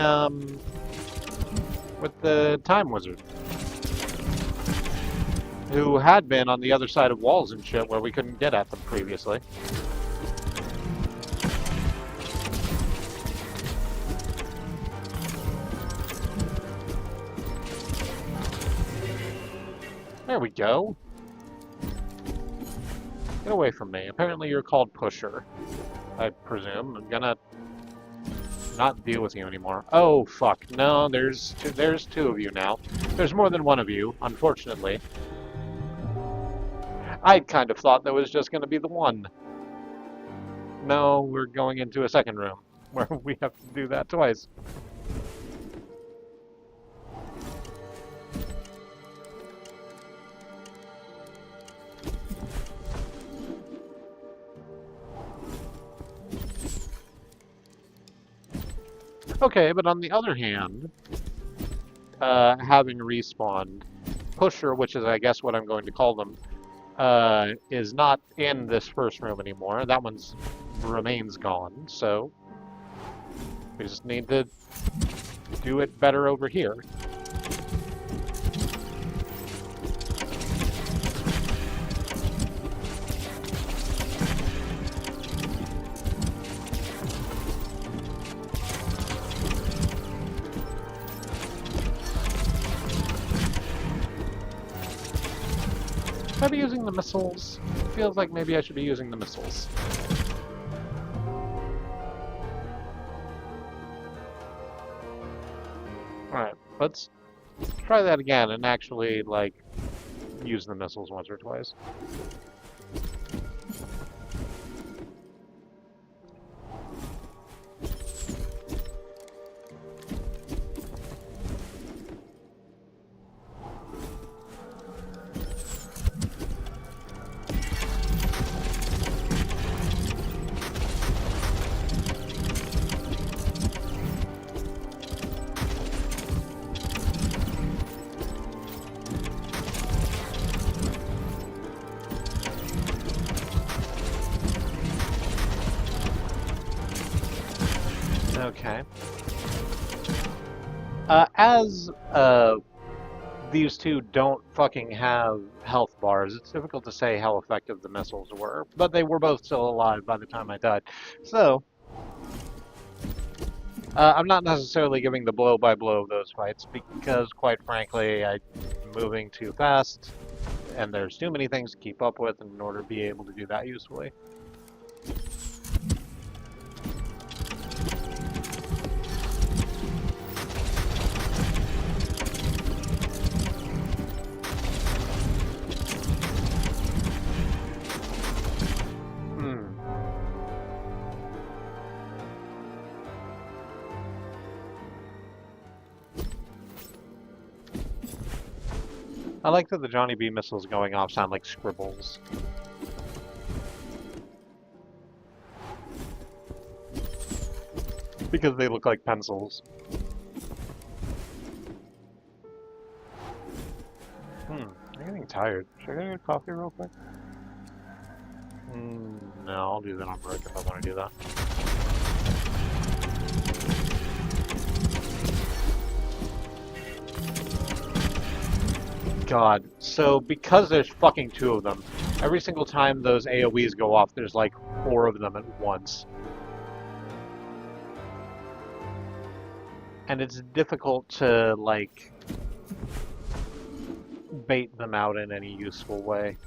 with the time wizard. Who had been on the other side of walls and shit where we couldn't get at them previously. There we go. Get away from me. Apparently you're called Pusher, I presume. I'm gonna not deal with you anymore. Oh, fuck. No, there's two of you now. There's more than one of you, unfortunately. I kind of thought there was just going to be the one. No, we're going into a second room where we have to do that twice. Okay, but on the other hand, having respawned, Pusher, which is I guess what I'm going to call them, is not in this first room anymore. That one's remains gone, so we just need to do it better over here. Should I be using the missiles? It feels like maybe I should be using the missiles. Alright, let's try that again and actually, like, use the missiles once or twice. Okay. As these two don't fucking have health bars. It's difficult to say how effective the missiles were, but they were both still alive by the time I died. So, I'm not necessarily giving the blow-by-blow of those fights because, quite frankly, I'm moving too fast, and there's too many things to keep up with in order to be able to do that usefully. I like that the Johnny B missiles going off sound like scribbles. Because they look like pencils. I'm getting tired. Should I get a coffee real quick? No, I'll do that on break if I want to do that. God, so because there's fucking two of them, every single time those AoEs go off, there's like 4 of them at once. And it's difficult to, like, bait them out in any useful way.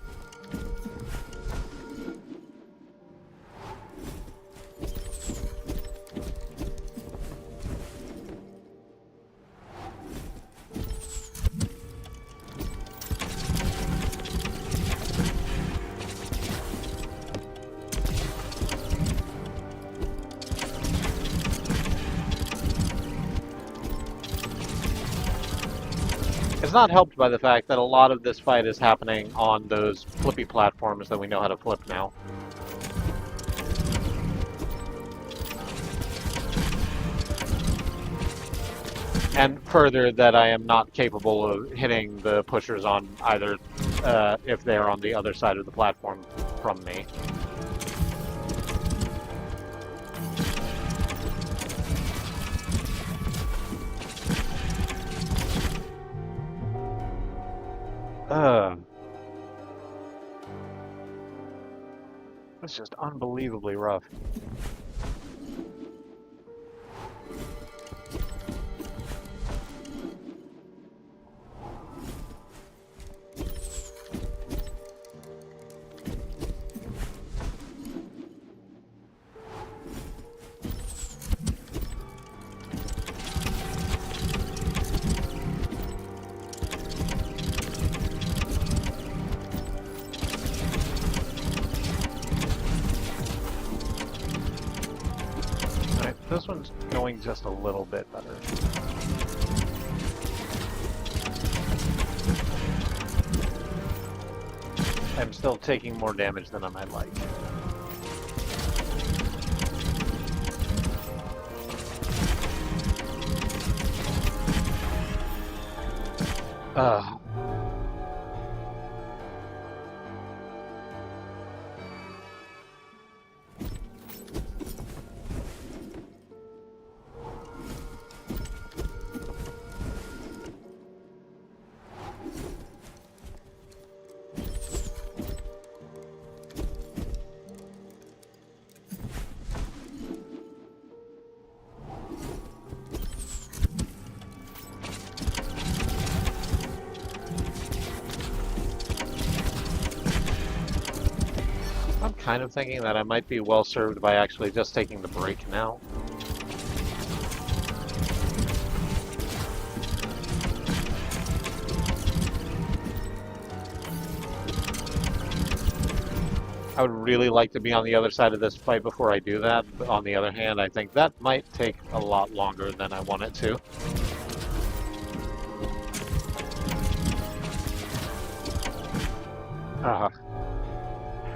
It's not helped by the fact that a lot of this fight is happening on those flippy platforms that we know how to flip now. And further, that I am not capable of hitting the pushers on either, if they are on the other side of the platform from me. It's just unbelievably rough. This one's going just a little bit better. I'm still taking more damage than I might like. I'm kind of thinking that I might be well served by actually just taking the break now. I would really like to be on the other side of this fight before I do that, but on the other hand, I think that might take a lot longer than I want it to.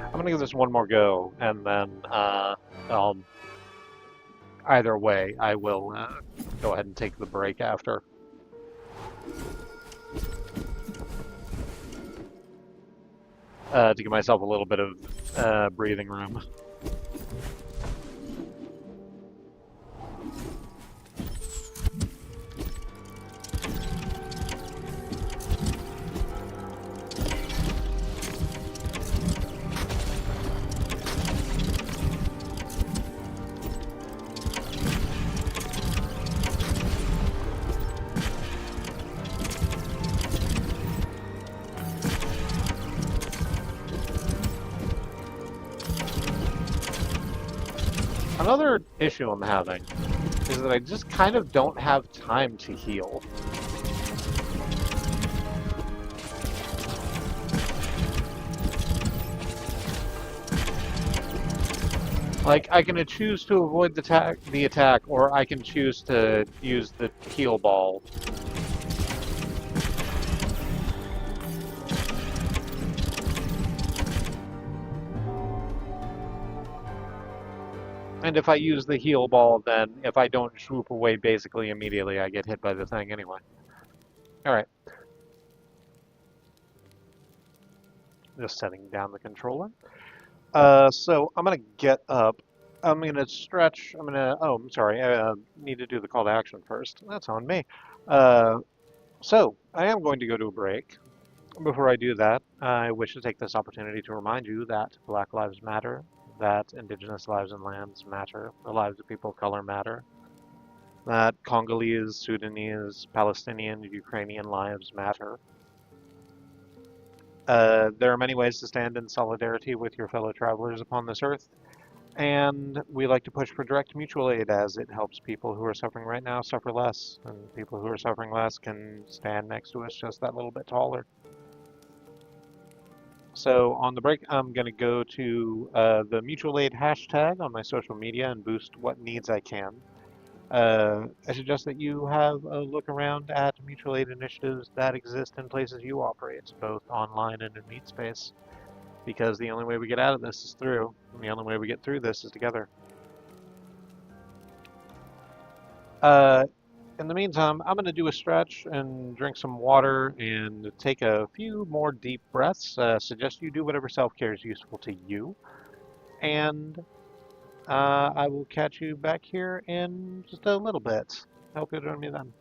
I'm gonna give this one more go, and then either way, I will go ahead and take the break after. To give myself a little bit of breathing room. Another issue I'm having is that I just kind of don't have time to heal. Like, I can choose to avoid the attack, or I can choose to use the heal ball. And if I use the heal ball, then if I don't swoop away basically immediately, I get hit by the thing anyway. Alright. Just setting down the controller. So I'm gonna get up. I'm gonna stretch. Oh, I'm sorry. I need to do the call to action first. That's on me. Uh, so I am going to go to a break. Before I do that, I wish to take this opportunity to remind you that Black Lives Matter, that Indigenous lives and lands matter, the lives of people of color matter, that Congolese, Sudanese, Palestinian, Ukrainian lives matter. There are many ways to stand in solidarity with your fellow travelers upon this earth, and we like to push for direct mutual aid as it helps people who are suffering right now suffer less, and people who are suffering less can stand next to us just that little bit taller. So on the break, I'm going to go to the mutual aid hashtag on my social media and boost what needs I can. I suggest that you have a look around at mutual aid initiatives that exist in places you operate, both online and in meet space, because the only way we get out of this is through, and the only way we get through this is together. Uh, in the meantime, I'm going to do a stretch and drink some water and take a few more deep breaths. Suggest you do whatever self-care is useful to you. And I will catch you back here in just a little bit. I hope you'll join me then.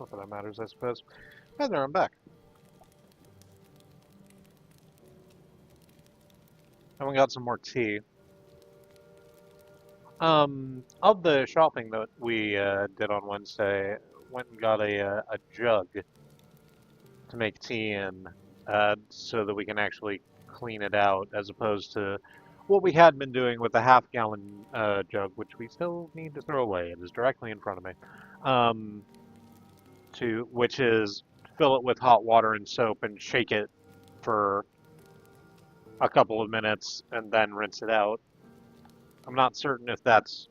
Not that that matters, I suppose. Hi there, I'm back. And we got some more tea. Of the shopping that we did on Wednesday, went and got a jug to make tea in, so that we can actually clean it out, as opposed to what we had been doing with the half-gallon jug, which we still need to throw away. It is directly in front of me. Um, which is fill it with hot water and soap and shake it for a couple of minutes and then rinse it out. I'm not certain if that's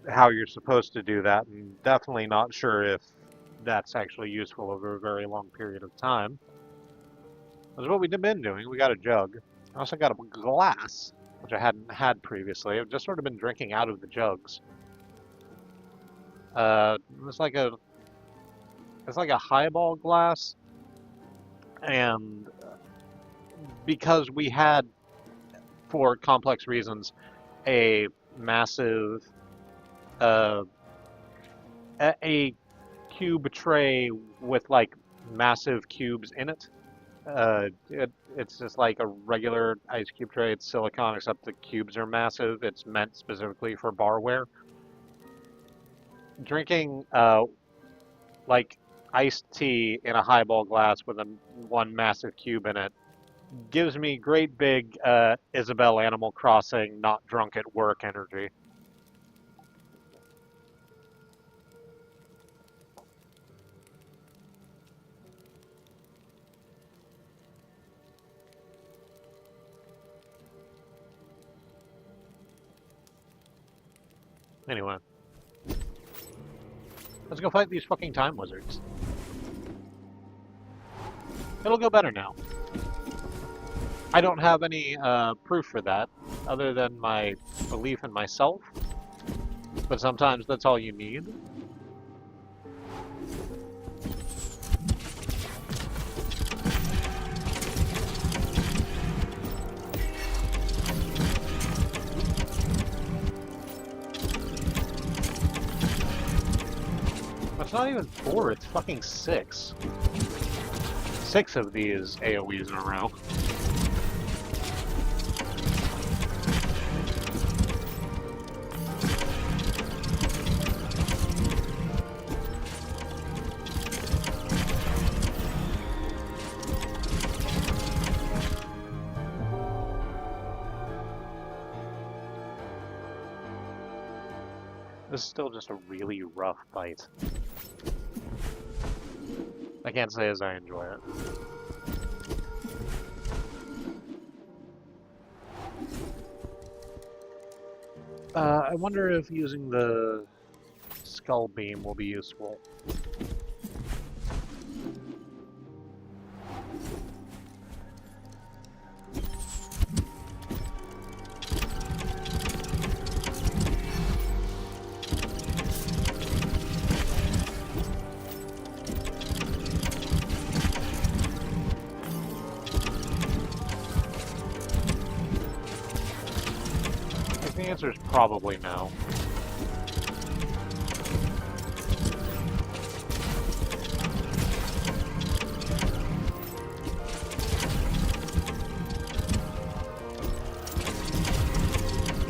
how you're supposed to do that, and definitely not sure if that's actually useful over a very long period of time. That's what we've been doing. We got a jug. I also got a glass, which I hadn't had previously. I've just sort of been drinking out of the jugs. It's like a highball glass, and because we had, for complex reasons, a massive uh, a cube tray with like massive cubes in it. It's just like a regular ice cube tray. It's silicone, except the cubes are massive. It's meant specifically for barware. Drinking like iced tea in a highball glass with one massive cube in it gives me great big Isabel Animal Crossing, not drunk at work energy. Anyway, let's go fight these fucking time wizards. It'll go better now. I don't have any proof for that, other than my belief in myself, but sometimes that's all you need. It's not even 4, it's fucking 6. 6 of these AoEs in a row. This is still just a really rough fight. I can't say as I enjoy it. I wonder if using the skull beam will be useful. The answer is probably no.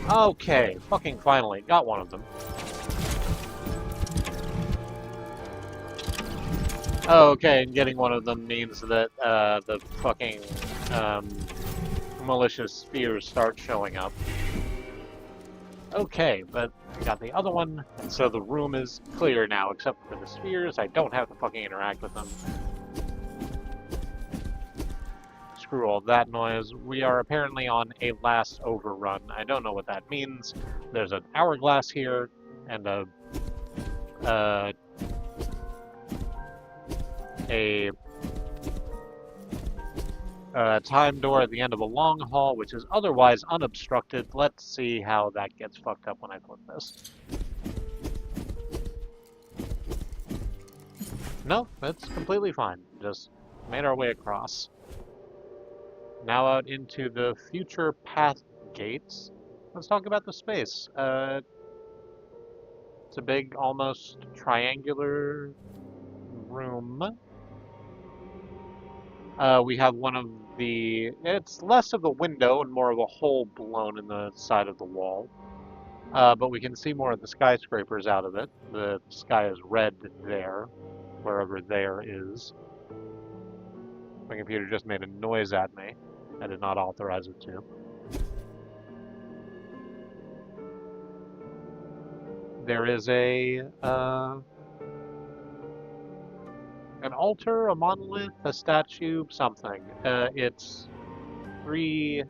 Okay, fucking finally, got one of them. Oh, okay, and getting one of them means that the fucking malicious spheres start showing up. Okay, but I got the other one, and so the room is clear now, except for the spheres. I don't have to fucking interact with them. Screw all that noise. We are apparently on a last overrun. I don't know what that means. There's an hourglass here, and a time door at the end of a long hall, which is otherwise unobstructed. Let's see how that gets fucked up when I flip this. No, it's completely fine. Just made our way across. Now out into the future path gates. Let's talk about the space. It's a big, almost triangular room, we have one of the, it's less of a window and more of a hole blown in the side of the wall. But we can see more of the skyscrapers out of it. The sky is red there, wherever there is. My computer just made a noise at me. I did not authorize it to. There is an altar, a monolith, a statue, something. It's three.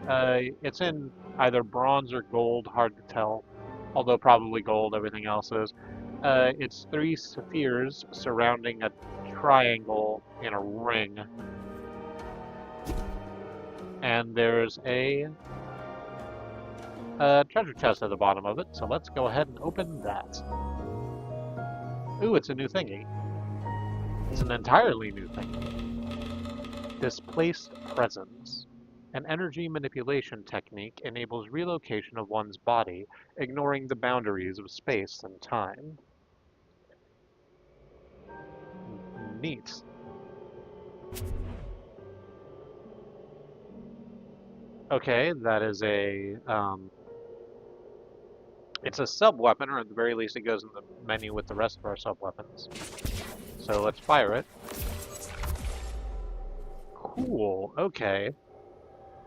It's in either bronze or gold, hard to tell. Although probably gold, everything else is. It's three spheres surrounding a triangle in a ring. And there's a treasure chest at the bottom of it, so let's go ahead and open that. Ooh, it's a new thingy. It's an entirely new thingy. Displaced presence. An energy manipulation technique enables relocation of one's body, ignoring the boundaries of space and time. Neat. Okay, that is it's a sub-weapon, or at the very least it goes in the menu with the rest of our sub-weapons. So let's fire it. Cool, okay.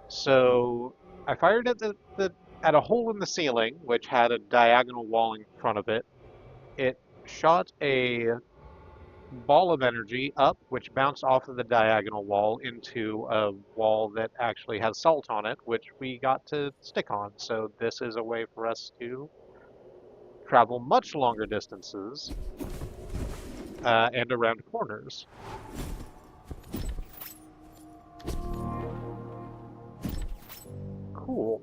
So I fired at at a hole in the ceiling, which had a diagonal wall in front of it. It shot a ball of energy up, which bounced off of the diagonal wall into a wall that actually has salt on it, which we got to stick on. So this is a way for us to travel much longer distances and around corners. Cool.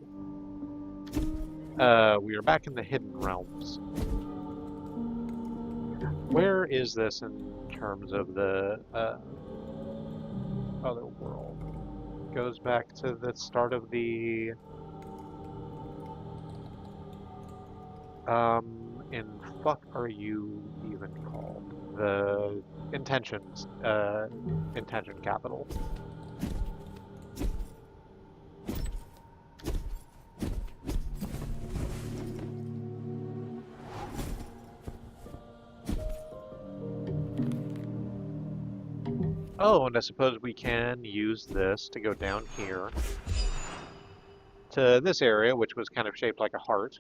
We are back in the Hidden Realms. Where is this in terms of the other world? It goes back to the start of the in fuck are you even called? The intentions intention capital. Oh, and I suppose we can use this to go down here to this area, which was kind of shaped like a heart.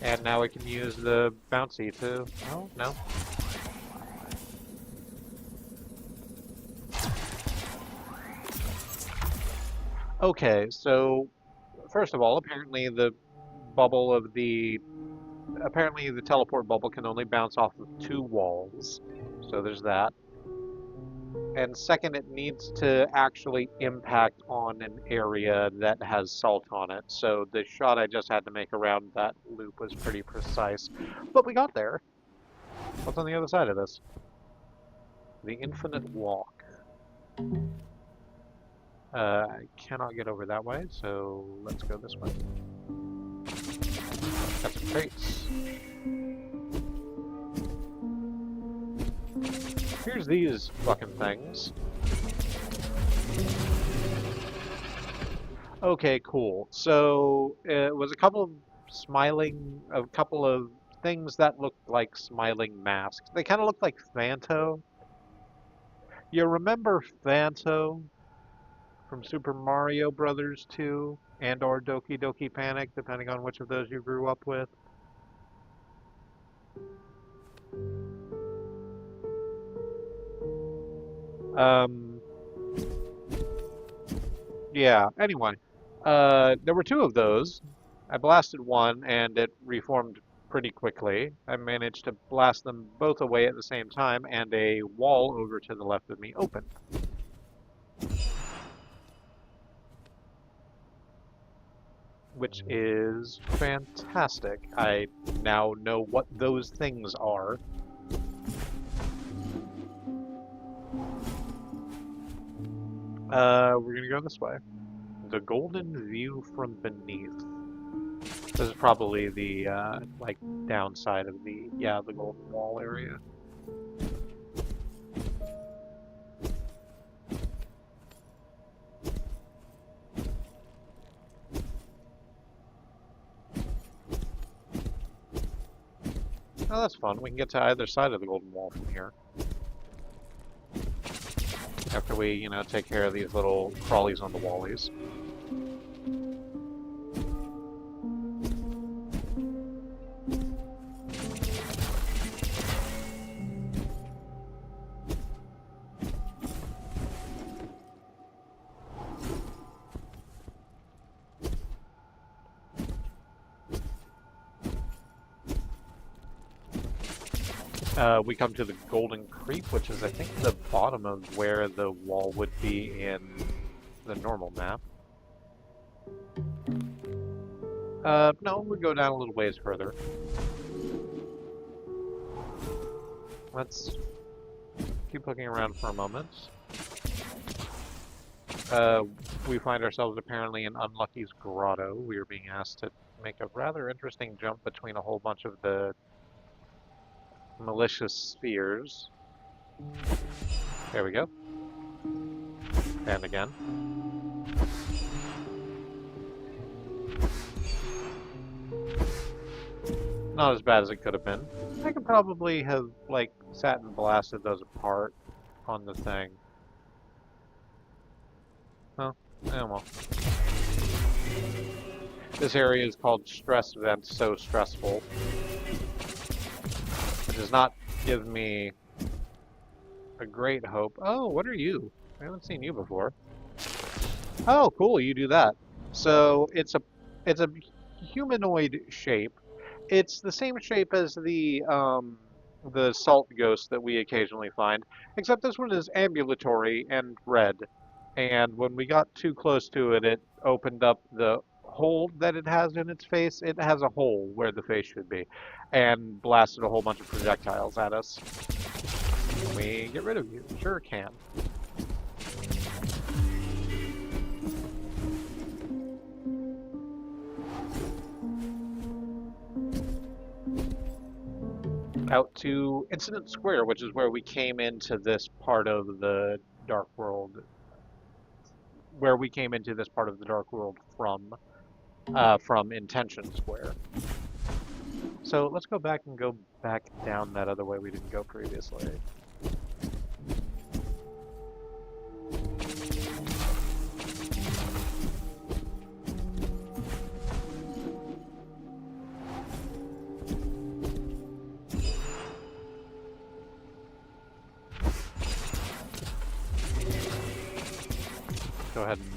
And now we can use the bouncy to... Oh, no. Okay, so first of all, apparently the bubble of the... Apparently the teleport bubble can only bounce off of 2 walls. So there's that. And second, it needs to actually impact on an area that has salt on it. So the shot I just had to make around that loop was pretty precise. But we got there. What's on the other side of this? The Infinite Walk. I cannot get over that way, so let's go this way. Got some crates. Here's these fucking things. Okay, cool. So it was a couple of things that looked like smiling masks. They kind of looked like Phanto. You remember Phanto from Super Mario Brothers 2 and or Doki Doki Panic, depending on which of those you grew up with? Yeah, anyway. There were 2 of those. I blasted one and it reformed pretty quickly. I managed to blast them both away at the same time and a wall over to the left of me opened. Which is fantastic. I now know what those things are. We're gonna go this way. The golden view from beneath. This is probably the, like, downside of the golden wall area. Oh, that's fun. We can get to either side of the golden wall from here. After we, take care of these little crawlies on the wallies. We come to the Golden Creep, which is, I think, the bottom of where the wall would be in the normal map. No, we'll go down a little ways further. Let's keep looking around for a moment. We find ourselves apparently in Unlucky's Grotto. We are being asked to make a rather interesting jump between a whole bunch of the malicious spheres. There we go. And again. Not as bad as it could have been. I could probably have, like, sat and blasted those apart on the thing. Oh, well. This area is called Stress Vent, so stressful. It does not give me a great hope. Oh, what are you? I haven't seen you before. Oh, cool, you do that. So it's a humanoid shape. It's the same shape as the salt ghost that we occasionally find, except this one is ambulatory and red. And when we got too close to it, it opened up the hole that it has in its face. It has a hole where the face should be, and blasted a whole bunch of projectiles at us. Can we get rid of you? Sure can. Out to Incident Square, which is where we came into this part of the Dark World. Where we came into this part of the Dark World from Intention Square. So let's go back and go back down that other way we didn't go previously. Go ahead and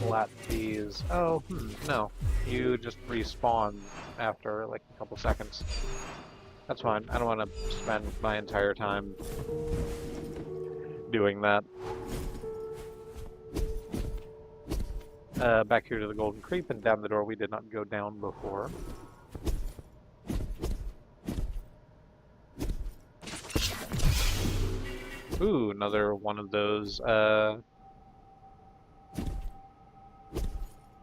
flat these. Oh, no. You just respawn after like a couple seconds. That's fine. I don't want to spend my entire time doing that. Back here to the Golden Creep and down the door we did not go down before. Ooh, another one of those,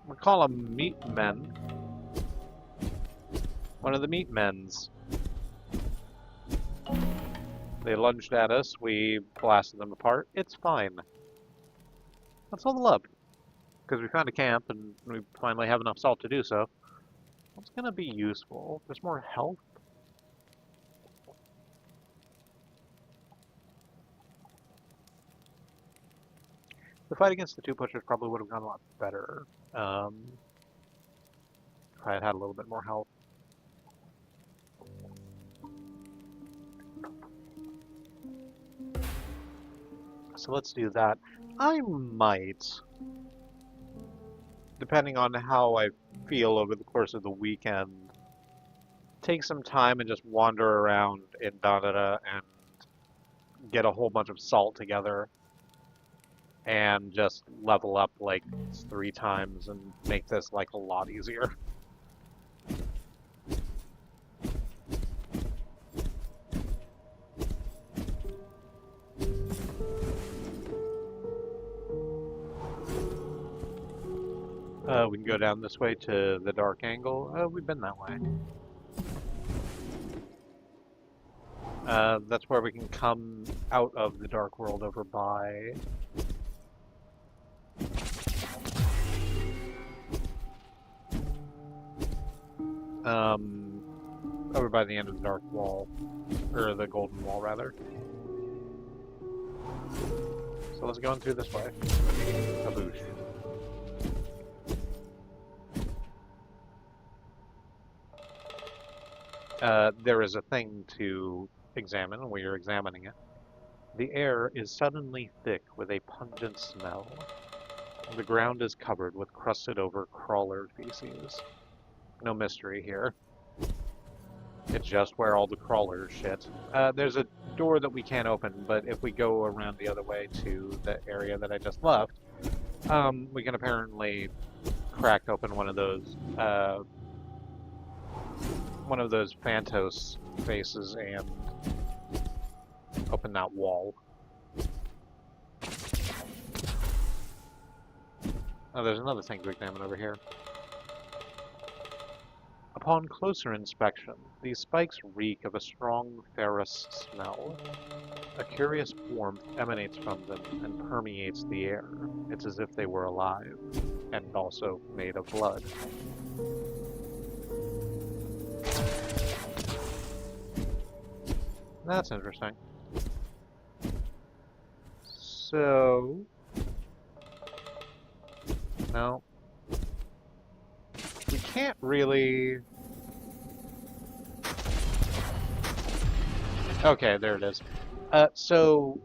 we call them meat men. One of the meat men's. They lunged at us, we blasted them apart. It's fine. Let's level up. Because we found a camp and we finally have enough salt to do so. What's gonna be useful? There's more health. The fight against the two pushers probably would have gone a lot better if I had had a little bit more health. So let's do that. I might, depending on how I feel over the course of the weekend, take some time and just wander around in Dandara and get a whole bunch of salt together and just level up like 3 times and make this like a lot easier. We can go down this way to the dark angle. We've been that way. That's where we can come out of the dark world over by... Over by the end of the Dark Wall, or the Golden Wall, rather. So let's go in through this way. Kaboosh. There is a thing to examine, and we are examining it. The air is suddenly thick with a pungent smell. The ground is covered with crusted over crawler feces. No mystery here. It's just where all the crawlers shit. There's a door that we can't open, but if we go around the other way to the area that I just left, we can apparently crack open one of those Phantos faces and open that wall. Oh, there's another thing to examine over here. Upon closer inspection, these spikes reek of a strong ferrous smell. A curious warmth emanates from them and permeates the air. It's as if they were alive, and also made of blood. That's interesting. So... no. We can't really... Okay, there it is. So,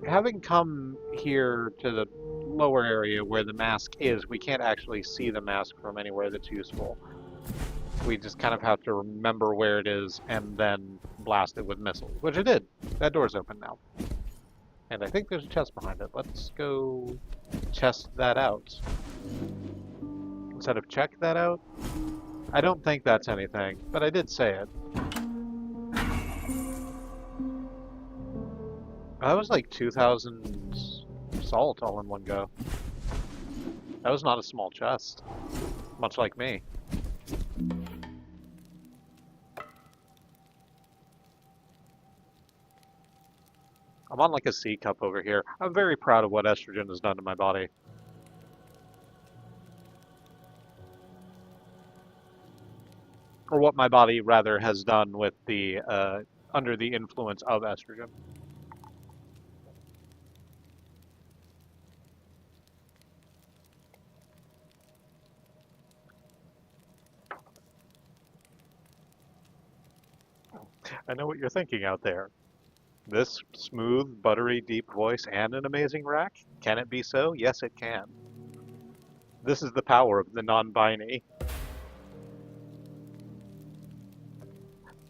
having come here to the lower area where the mask is, we can't actually see the mask from anywhere that's useful. We just kind of have to remember where it is and then blast it with missiles, which I did. That door's open now. And I think there's a chest behind it. Let's go chest that out. Instead of check that out? I don't think that's anything, but I did say it. That was like 2,000 salt all in one go. That was not a small chest. Much like me. I'm on like a C cup over here. I'm very proud of what estrogen has done to my body. Or what my body, rather, has done with the, under the influence of estrogen. I know what you're thinking out there. This smooth, buttery, deep voice and an amazing rack? Can it be so? Yes, it can. This is the power of the non-binary.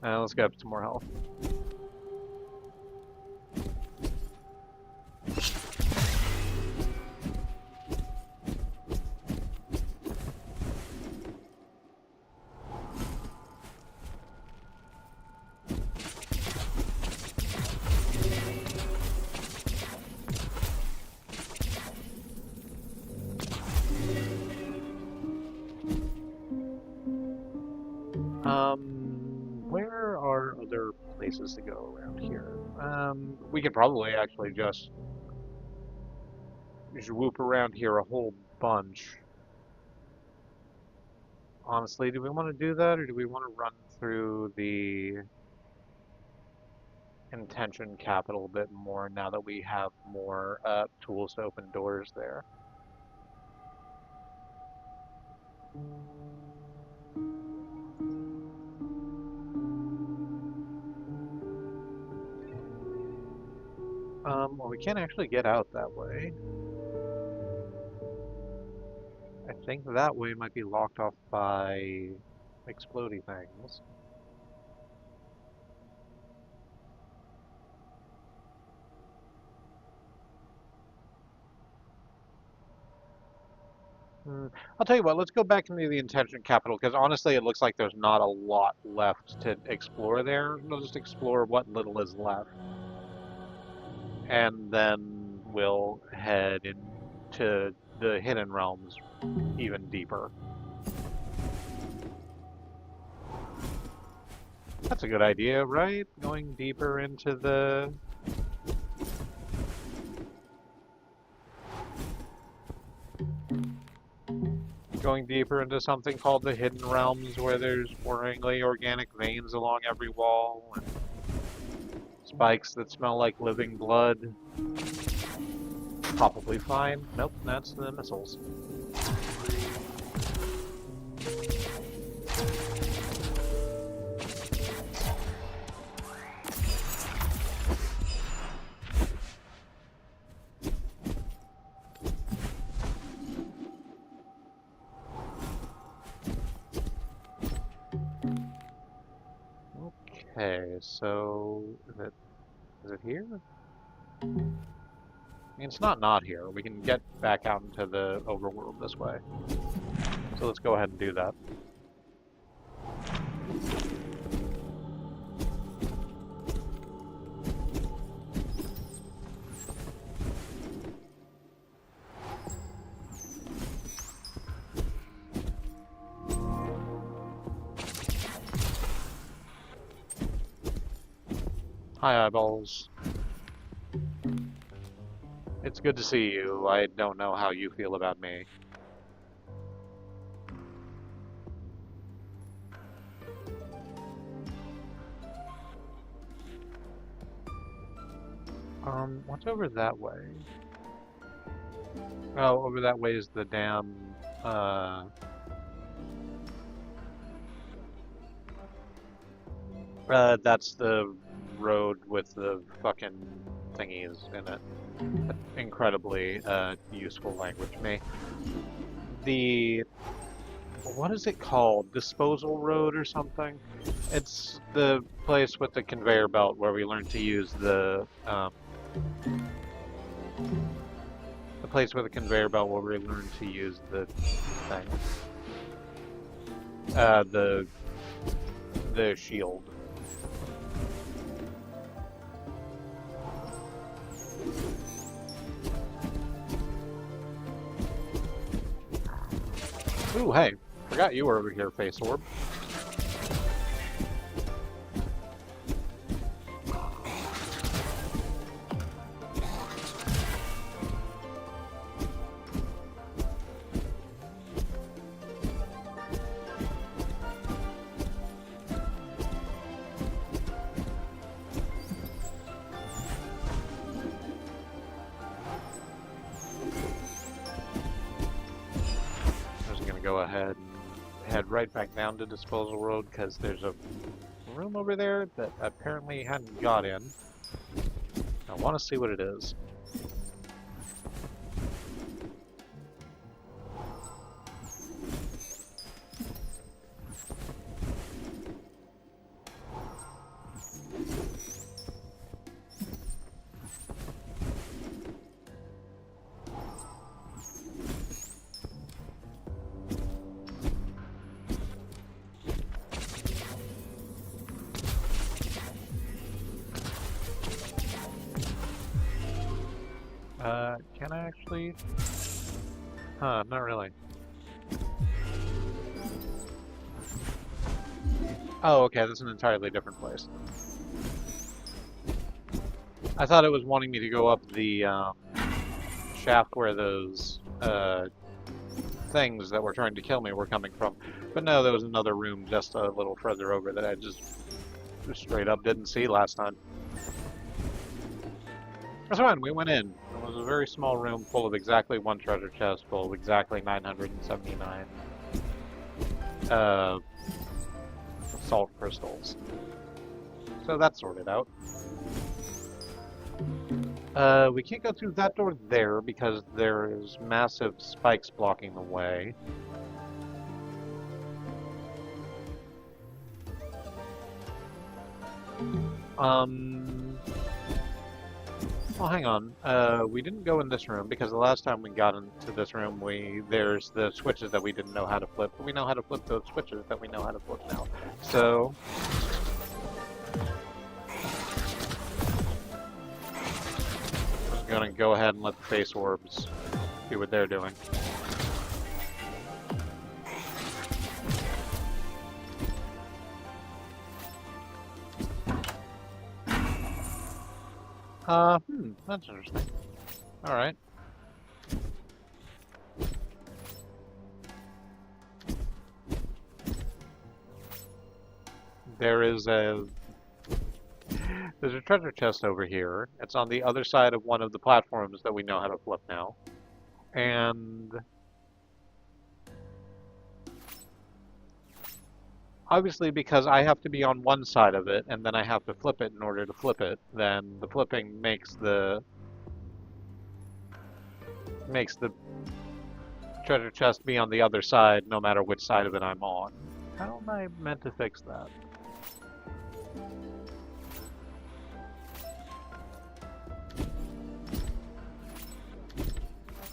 Let's get up some more health. Where are other places to go around here? We could probably actually just whoop around here a whole bunch. Honestly, do we want to do that, or do we want to run through the intention capital a bit more now that we have more tools to open doors there? Well, we can't actually get out that way. I think that way might be locked off by explodey things. I'll tell you what, let's go back into the intention capital, because honestly it looks like there's not a lot left to explore there. We'll just explore what little is left. And then we'll head into the Hidden Realms even deeper. That's a good idea, right? Going deeper into the... going deeper into something called the Hidden Realms, where there's worryingly organic veins along every wall, and spikes that smell like living blood. Probably fine. Nope, that's the missiles. Okay, so is it here? I mean, it's not here. We can get back out into the overworld this way. So let's go ahead and do that. Hi, eyeballs. It's good to see you. I don't know how you feel about me. What's over that way? Oh, over that way is the damn, that's the road with the fucking thingies in it. Incredibly, useful language to me. What is it called? Disposal Road or something? It's the place with the conveyor belt where we learn to use the place with the conveyor belt where we learn to use the thing. The shield. Ooh, hey. Forgot you were over here, Face Orb. Go ahead and head right back down to Disposal Road because there's a room over there that apparently hadn't got in. I want to see what it is. Can I actually? Huh, not really. Oh, okay, that's an entirely different place. I thought it was wanting me to go up the shaft where those things that were trying to kill me were coming from. But no, there was another room just a little further over that I just straight up didn't see last time. That's fine, we went in. It was a very small room full of exactly one treasure chest, full of exactly 979 salt crystals. So that's sorted out. We can't go through that door there because there's massive spikes blocking the way. Well, hang on. We didn't go in this room because the last time we got into this room, there's the switches that we didn't know how to flip, but we know how to flip those switches that we know how to flip now. So I'm just gonna go ahead and let the face orbs do what they're doing. That's interesting. Alright. There is there's a treasure chest over here. It's on the other side of one of the platforms that we know how to flip now. And obviously because I have to be on one side of it and then I have to flip it in order to flip it, then the flipping makes the treasure chest be on the other side no matter which side of it I'm on. How am I meant to fix that?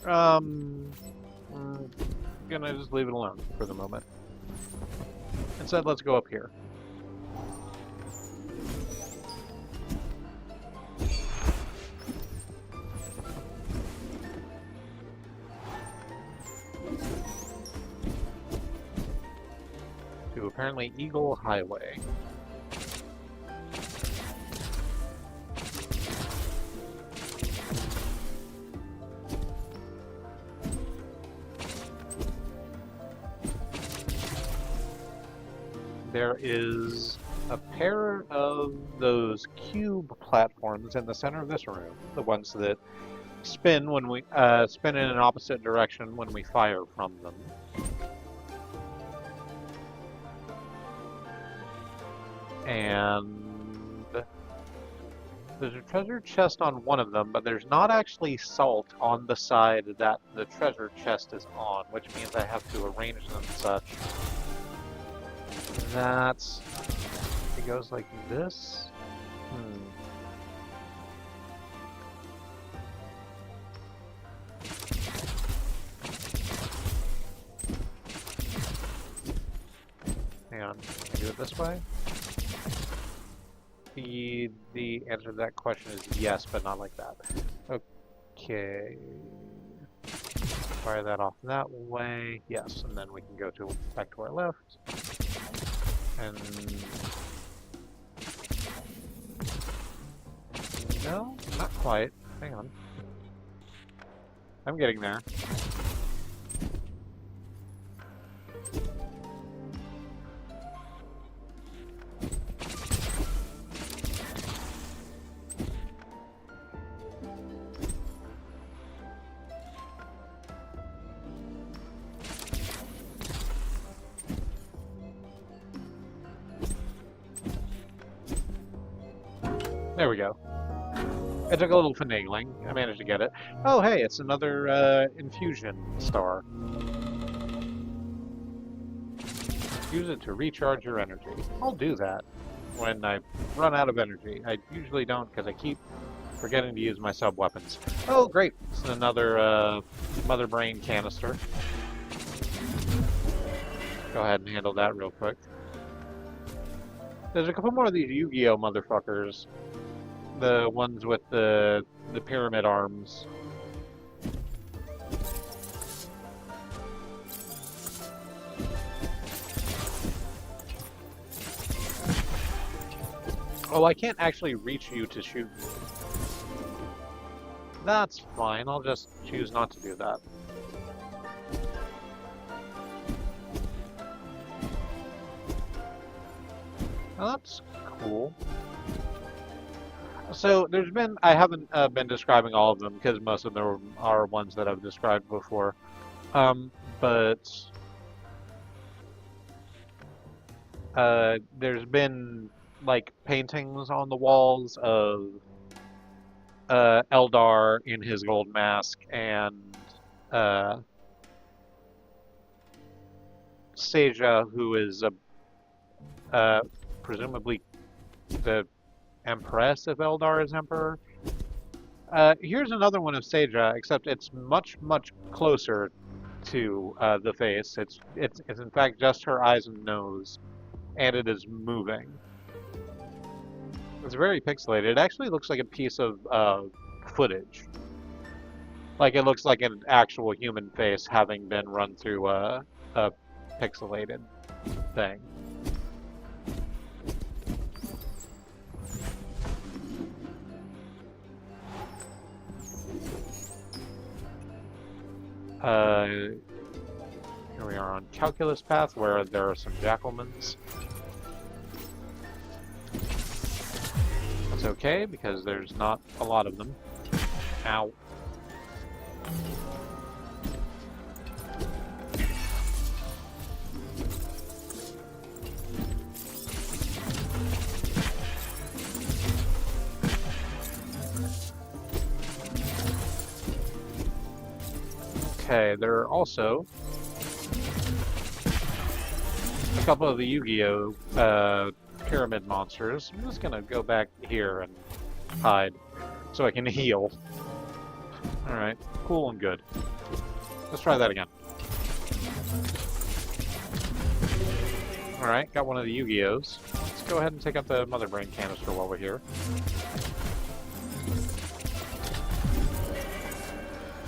I'm gonna just leave it alone for the moment. Instead, let's go up here. To apparently Eagle Highway. There is a pair of those cube platforms in the center of this room, the ones that spin when we spin in an opposite direction when we fire from them. And there's a treasure chest on one of them, but there's not actually salt on the side that the treasure chest is on, which means I have to arrange them such that it goes like this. Hang on, can I do it this way? The answer to that question is yes, but not like that. Okay. Fire that off that way. Yes, and then we can go back to our left. And no, not quite. Hang on. I'm getting there. There we go. It took a little finagling. I managed to get it. Oh, hey, it's another infusion star. Use it to recharge your energy. I'll do that when I run out of energy. I usually don't because I keep forgetting to use my sub-weapons. Oh, great. It's another mother brain canister. Go ahead and handle that real quick. There's a couple more of these Yu-Gi-Oh motherfuckers. The ones with the pyramid arms. Oh, I can't actually reach you to shoot me. That's fine, I'll just choose not to do that. Oh, that's cool. So I haven't been describing all of them because most of them are ones that I've described before. But there's been like paintings on the walls of Eldar in his gold mask and Seja, who is presumably the Empress if Eldar is Emperor. Here's another one of Seja, except it's much, much closer to the face. It's in fact just her eyes and nose, and it is moving. It's very pixelated. It actually looks like a piece of footage. Like it looks like an actual human face having been run through a pixelated thing. Here we are on Calculus Path, where there are some Jackalmans. That's okay, because there's not a lot of them. Ow. Okay, there are also a couple of the Yu-Gi-Oh! Pyramid monsters. I'm just gonna go back here and hide so I can heal. Alright, cool and good. Let's try that again. Alright, got one of the Yu-Gi-Ohs. Let's go ahead and take out the Mother Brain canister while we're here.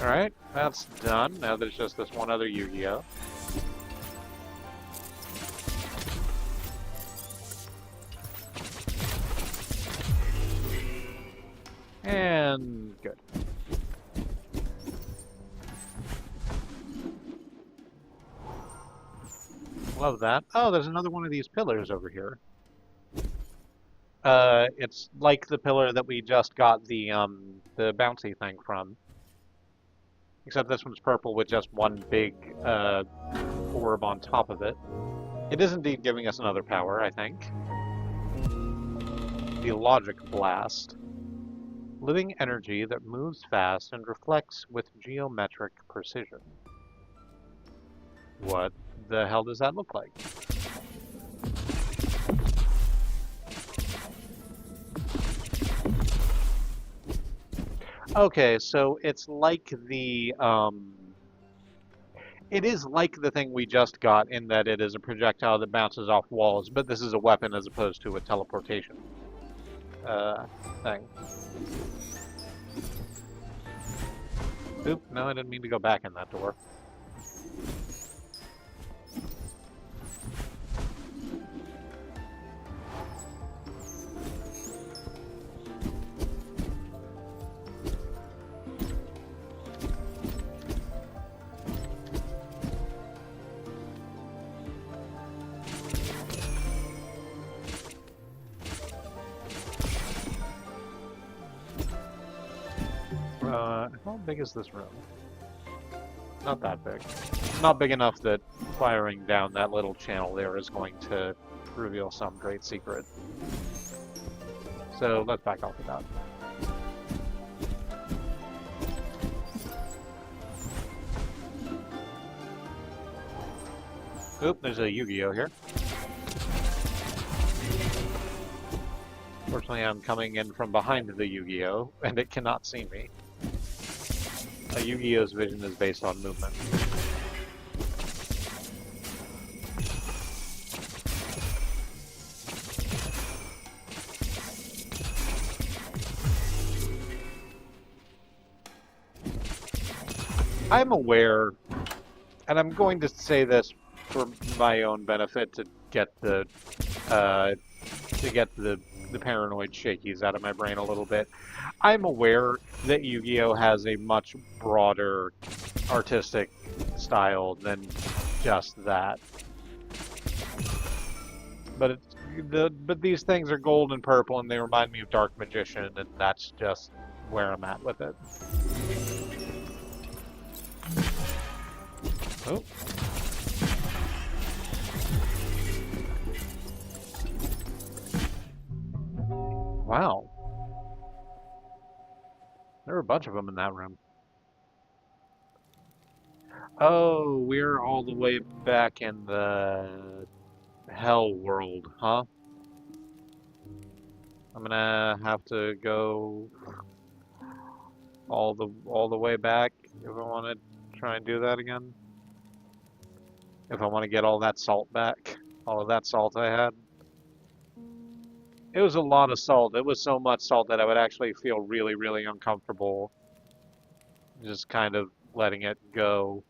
Alright, that's done. Now there's just this one other Yu-Gi-Oh! And good. Love that. Oh, there's another one of these pillars over here. It's like the pillar that we just got the bouncy thing from. Except this one's purple with just one big orb on top of it. It is indeed giving us another power, I think. The Logic Blast. Living energy that moves fast and reflects with geometric precision. What the hell does that look like? Okay, so it's like the, it is like the thing we just got in that it is a projectile that bounces off walls, but this is a weapon as opposed to a teleportation, thing. Oop, no, I didn't mean to go back in that door. How big is this room? Not that big. Not big enough that firing down that little channel there is going to reveal some great secret. So let's back off of that. Oop, there's a Yu-Gi-Oh! Here. Fortunately, I'm coming in from behind the Yu-Gi-Oh! And it cannot see me. A Yu-Gi-Oh's vision is based on movement. I'm aware, and I'm going to say this for my own benefit to get the paranoid shakies out of my brain a little bit. I'm aware that Yu-Gi-Oh! Has a much broader artistic style than just that. But but these things are gold and purple, and they remind me of Dark Magician, and that's just where I'm at with it. Oh. Wow. There were a bunch of them in that room. Oh, we're all the way back in the hell world, huh? I'm gonna have to go all the way back if I want to try and do that again. If I want to get all that salt back, all of that salt I had. It was a lot of salt. It was so much salt that I would actually feel really, really uncomfortable just kind of letting it go.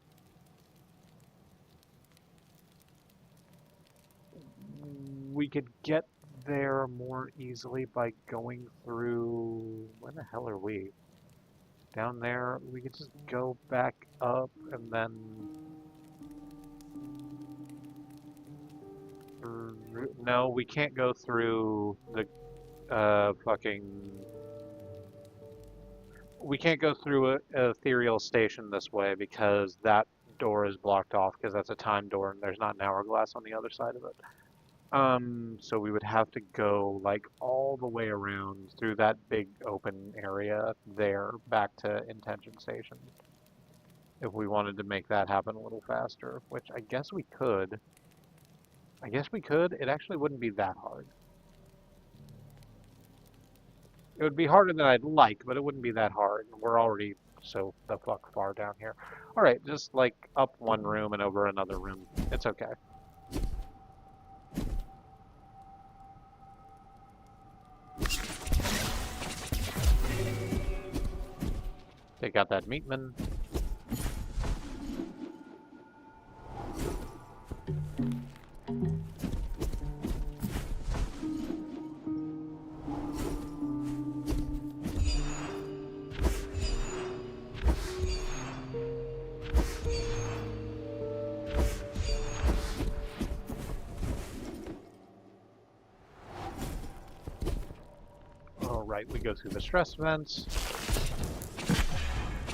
We could get there more easily by going through... Where the hell are we? Down there? We could just go back up and then... No, we can't go through the fucking... We can't go through a ethereal station this way because that door is blocked off because that's a time door and there's not an hourglass on the other side of it. So we would have to go like all the way around through that big open area there back to Intention Station if we wanted to make that happen a little faster, which I guess we could. I guess we could. It actually wouldn't be that hard. It would be harder than I'd like, but it wouldn't be that hard. We're already so the fuck far down here. All right, just like up one room and over another room. It's okay. Take out that meatman. Alright, we go through the stress vents.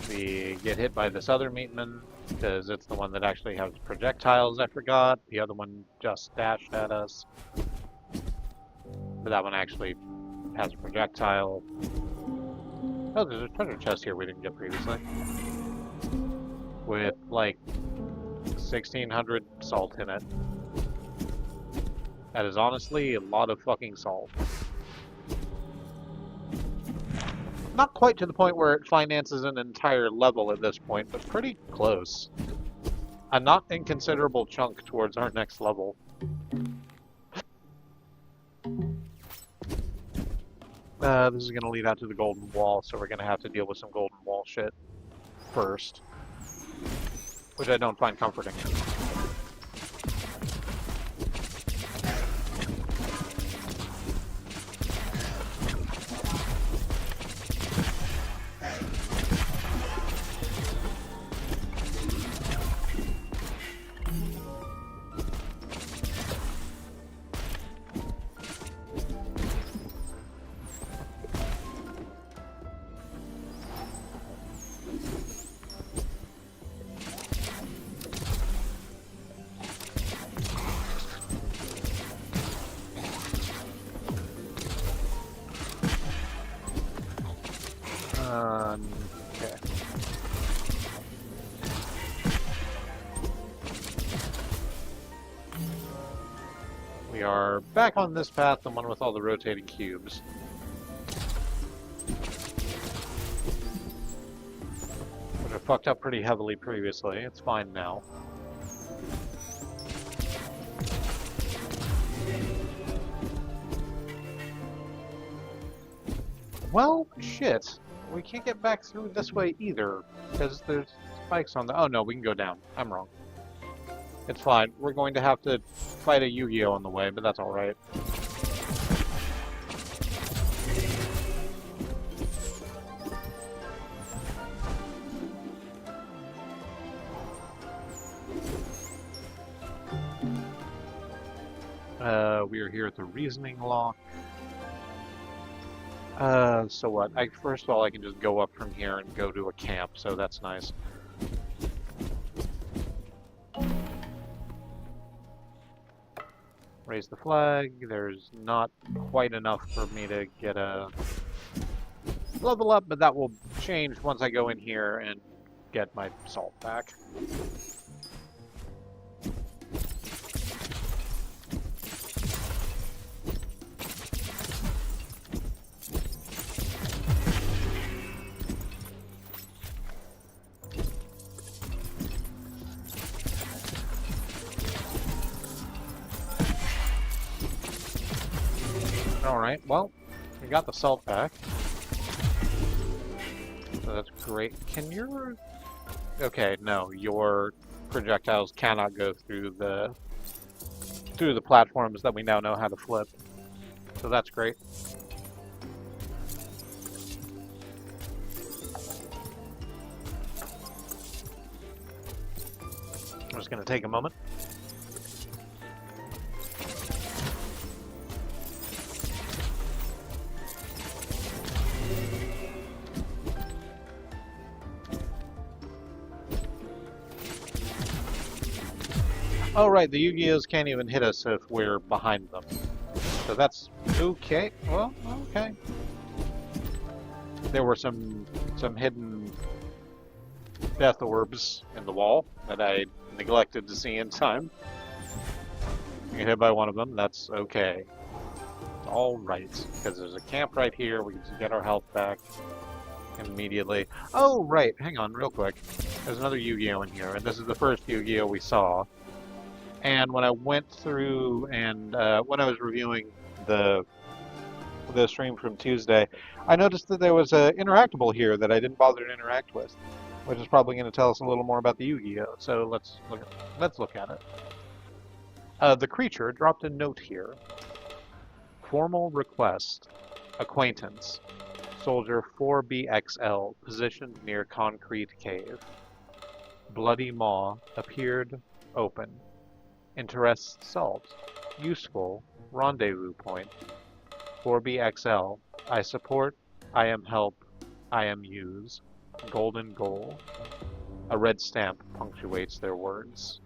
We get hit by this other meatman, because it's the one that actually has projectiles, I forgot. The other one just dashed at us. But that one actually has a projectile. Oh, there's a treasure chest here we didn't get previously. With, like, 1,600 salt in it. That is honestly a lot of fucking salt. Not quite to the point where it finances an entire level at this point, but pretty close. A not inconsiderable chunk towards our next level. This is going to lead out to the Golden Wall, so we're going to have to deal with some Golden Wall shit first. Which I don't find comforting. Okay. We are back on this path, the one with all the rotating cubes. Which I fucked up pretty heavily previously. It's fine now. Well, shit. We can't get back through this way either, because there's spikes on the... Oh no, we can go down. I'm wrong. It's fine. We're going to have to fight a Yu-Gi-Oh on the way, but that's alright. We are here at the Reasoning Lock. So what? First of all, I can just go up from here and go to a camp, so that's nice. Raise the flag. There's not quite enough for me to get a level up, but that will change once I go in here and get my salt back. Alright, well, we got the salt back. So that's great. Can your... Okay, no, your projectiles cannot go through the platforms that we now know how to flip. So that's great. I'm just going to take a moment. Oh, right, the Yu-Gi-Ohs can't even hit us if we're behind them. So that's okay. Well, okay. There were some hidden death orbs in the wall that I neglected to see in time. You get hit by one of them, that's okay. It's all right, because there's a camp right here. We can just get our health back immediately. Oh, right. Hang on, real quick. There's another Yu-Gi-Oh in here, and this is the first Yu-Gi-Oh we saw. And when I went through and when I was reviewing the stream from Tuesday, I noticed that there was an interactable here that I didn't bother to interact with, which is probably going to tell us a little more about the Yu-Gi-Oh. So let's look at it. The creature dropped a note here. Formal request. Acquaintance. Soldier 4BXL, positioned near concrete cave. Bloody maw, appeared open. Interests salt. Useful, rendezvous point. 4BXL, I support, I am help, I am use. Golden goal. A red stamp punctuates their words.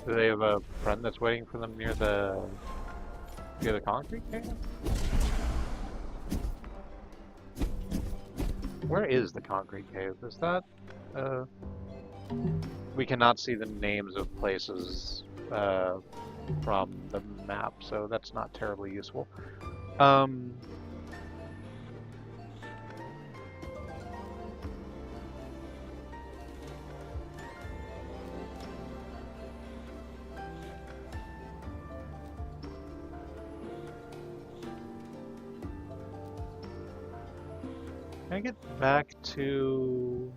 Do they have a friend that's waiting for them near the concrete cave? Where is the concrete cave? Is that we cannot see the names of places from the map, so that's not terribly useful. Can I get back to...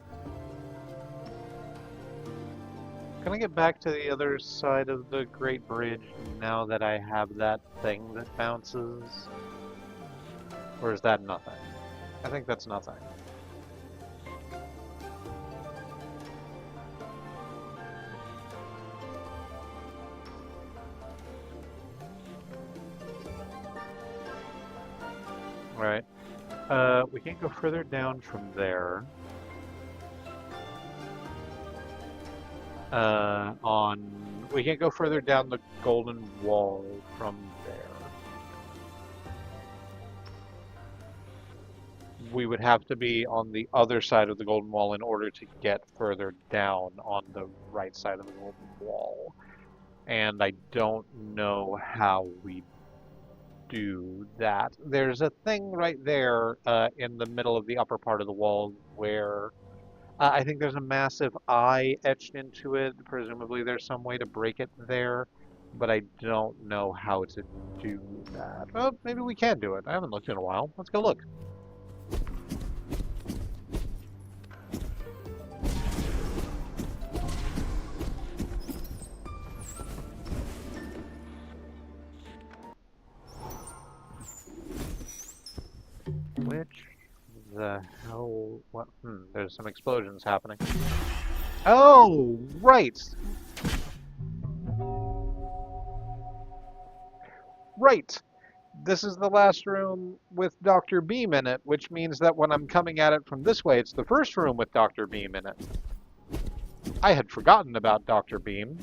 Can I get back to the other side of the Great Bridge now that I have that thing that bounces? Or is that nothing? I think that's nothing. Right. We can't go further down from there. We can't go further down the golden wall from there. We would have to be on the other side of the golden wall in order to get further down on the right side of the golden wall. And I don't know how we do that. There's a thing right there in the middle of the upper part of the wall where I think there's a massive eye etched into it. Presumably there's some way to break it there, but I don't know how to do that. Well, maybe we can do it. I haven't looked in a while. Let's go look. Which the hell? What? There's some explosions happening. Oh, right! Right! This is the last room with Dr. Beam in it, which means that when I'm coming at it from this way, it's the first room with Dr. Beam in it. I had forgotten about Dr. Beam.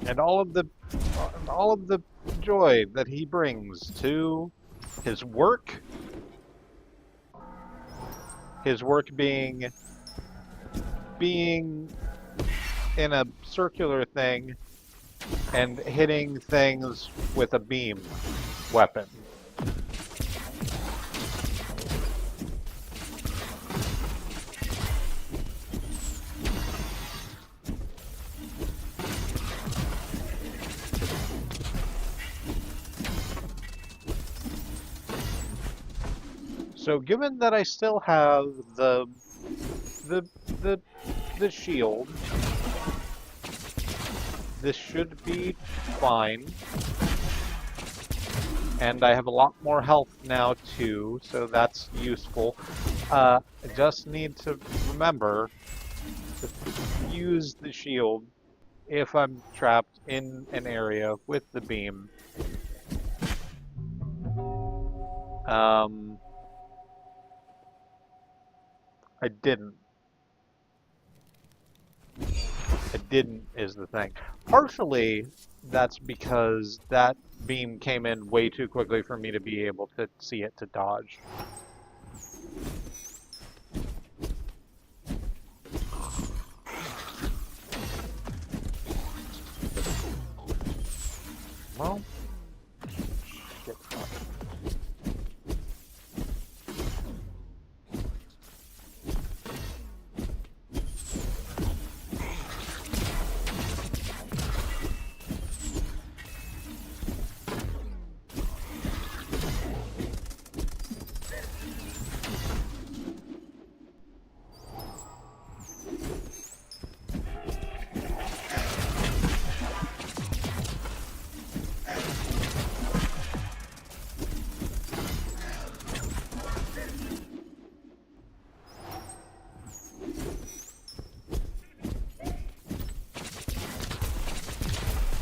And all of the joy that he brings to his work. His work being in a circular thing and hitting things with a beam weapon. So given that I still have the shield, this should be fine. And I have a lot more health now too, so that's useful. I just need to remember to use the shield if I'm trapped in an area with the beam. Um, I didn't. I didn't is the thing. Partially, that's because that beam came in way too quickly for me to be able to see it to dodge. Well, shit.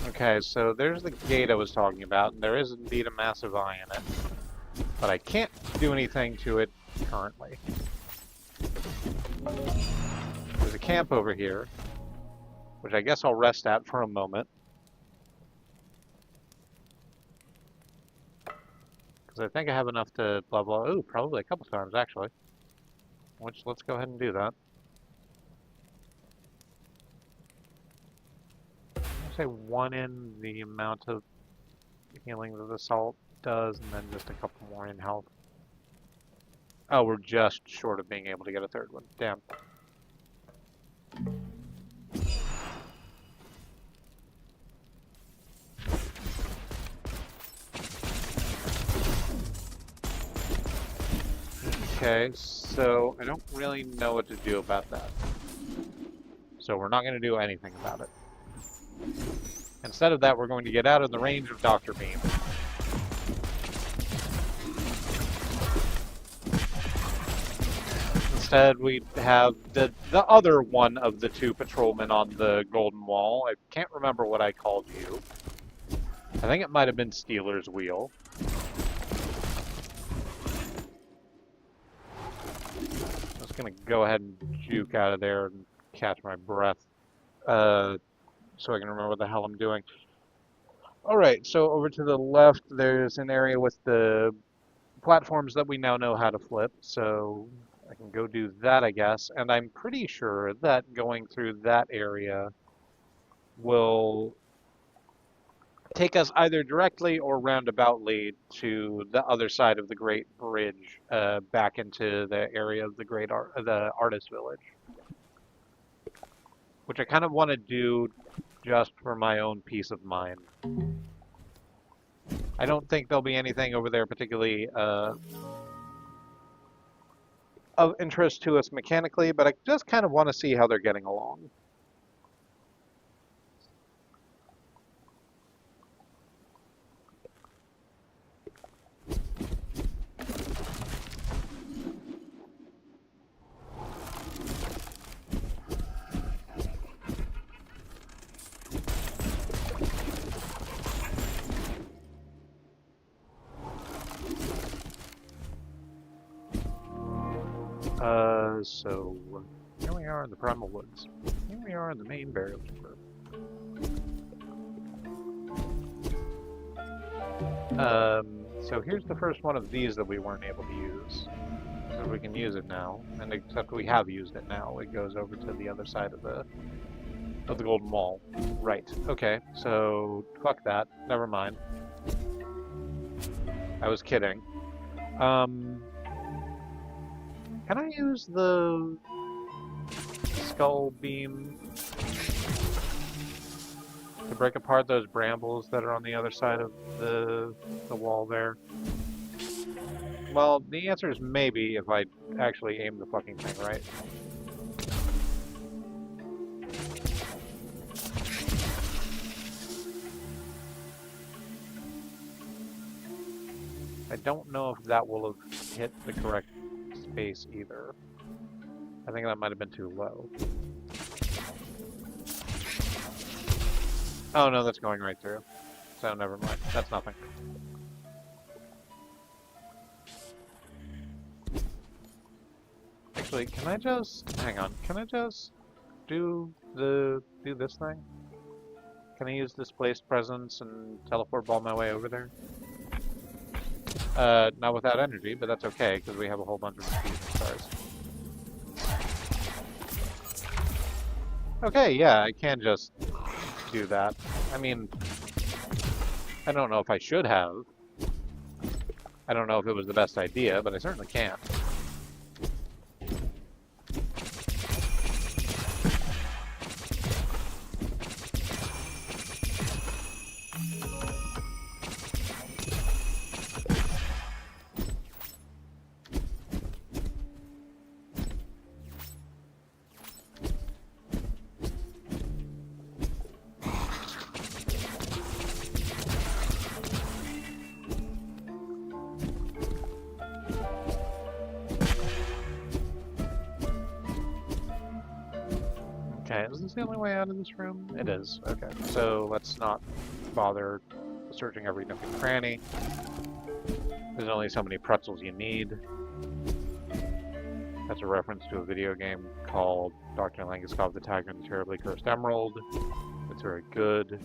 Okay, so there's the gate I was talking about, and there is indeed a massive eye in it. But I can't do anything to it currently. There's a camp over here, which I guess I'll rest at for a moment. Because I think I have enough to blah blah. Ooh, probably a couple times actually. Which, let's go ahead and do that. Say one in the amount of healing that the salt does, and then just a couple more in health. Oh, we're just short of being able to get a third one. Damn. Okay, so I don't really know what to do about that. So we're not going to do anything about it. Instead of that, we're going to get out of the range of Dr. Beam. Instead, we have the other one of the two patrolmen on the Golden Wall. I can't remember what I called you. I think it might have been Steeler's Wheel. I'm just going to go ahead and juke out of there and catch my breath so I can remember what the hell I'm doing. Alright, so over to the left, there's an area with the platforms that we now know how to flip, so I can go do that, I guess. And I'm pretty sure that going through that area will take us either directly or roundaboutly to the other side of the Great Bridge, back into the area of the Artist Village. Which I kind of want to do just for my own peace of mind. I don't think there'll be anything over there particularly of interest to us mechanically, but I just kind of want to see how they're getting along. So here we are in the Primal Woods. Here we are in the main burial chamber. So here's the first one of these that we weren't able to use. So we can use it now, and except we have used it now. It goes over to the other side of the Golden Wall. Right. Okay. So fuck that. Never mind. I was kidding. Can I use the skull beam to break apart those brambles that are on the other side of the wall there? Well, the answer is maybe if I actually aim the fucking thing right. I don't know if that will have hit the correct space either. I think that might have been too low. Oh no, that's going right through. So never mind. That's nothing. Actually, can I just hang on? Can I just do this thing? Can I use displaced presence and teleport ball my way over there? Not without energy, but that's okay because we have a whole bunch of fusion stars. Okay, yeah, I can just do that. I mean, I don't know if I should have. I don't know if it was the best idea, but I certainly can. Okay, is this the only way out of this room? It is. Okay, so let's not bother searching every nook and cranny. There's only so many pretzels you need. That's a reference to a video game called Dr. Langeskov the Tiger and the Terribly Cursed Emerald. It's very good.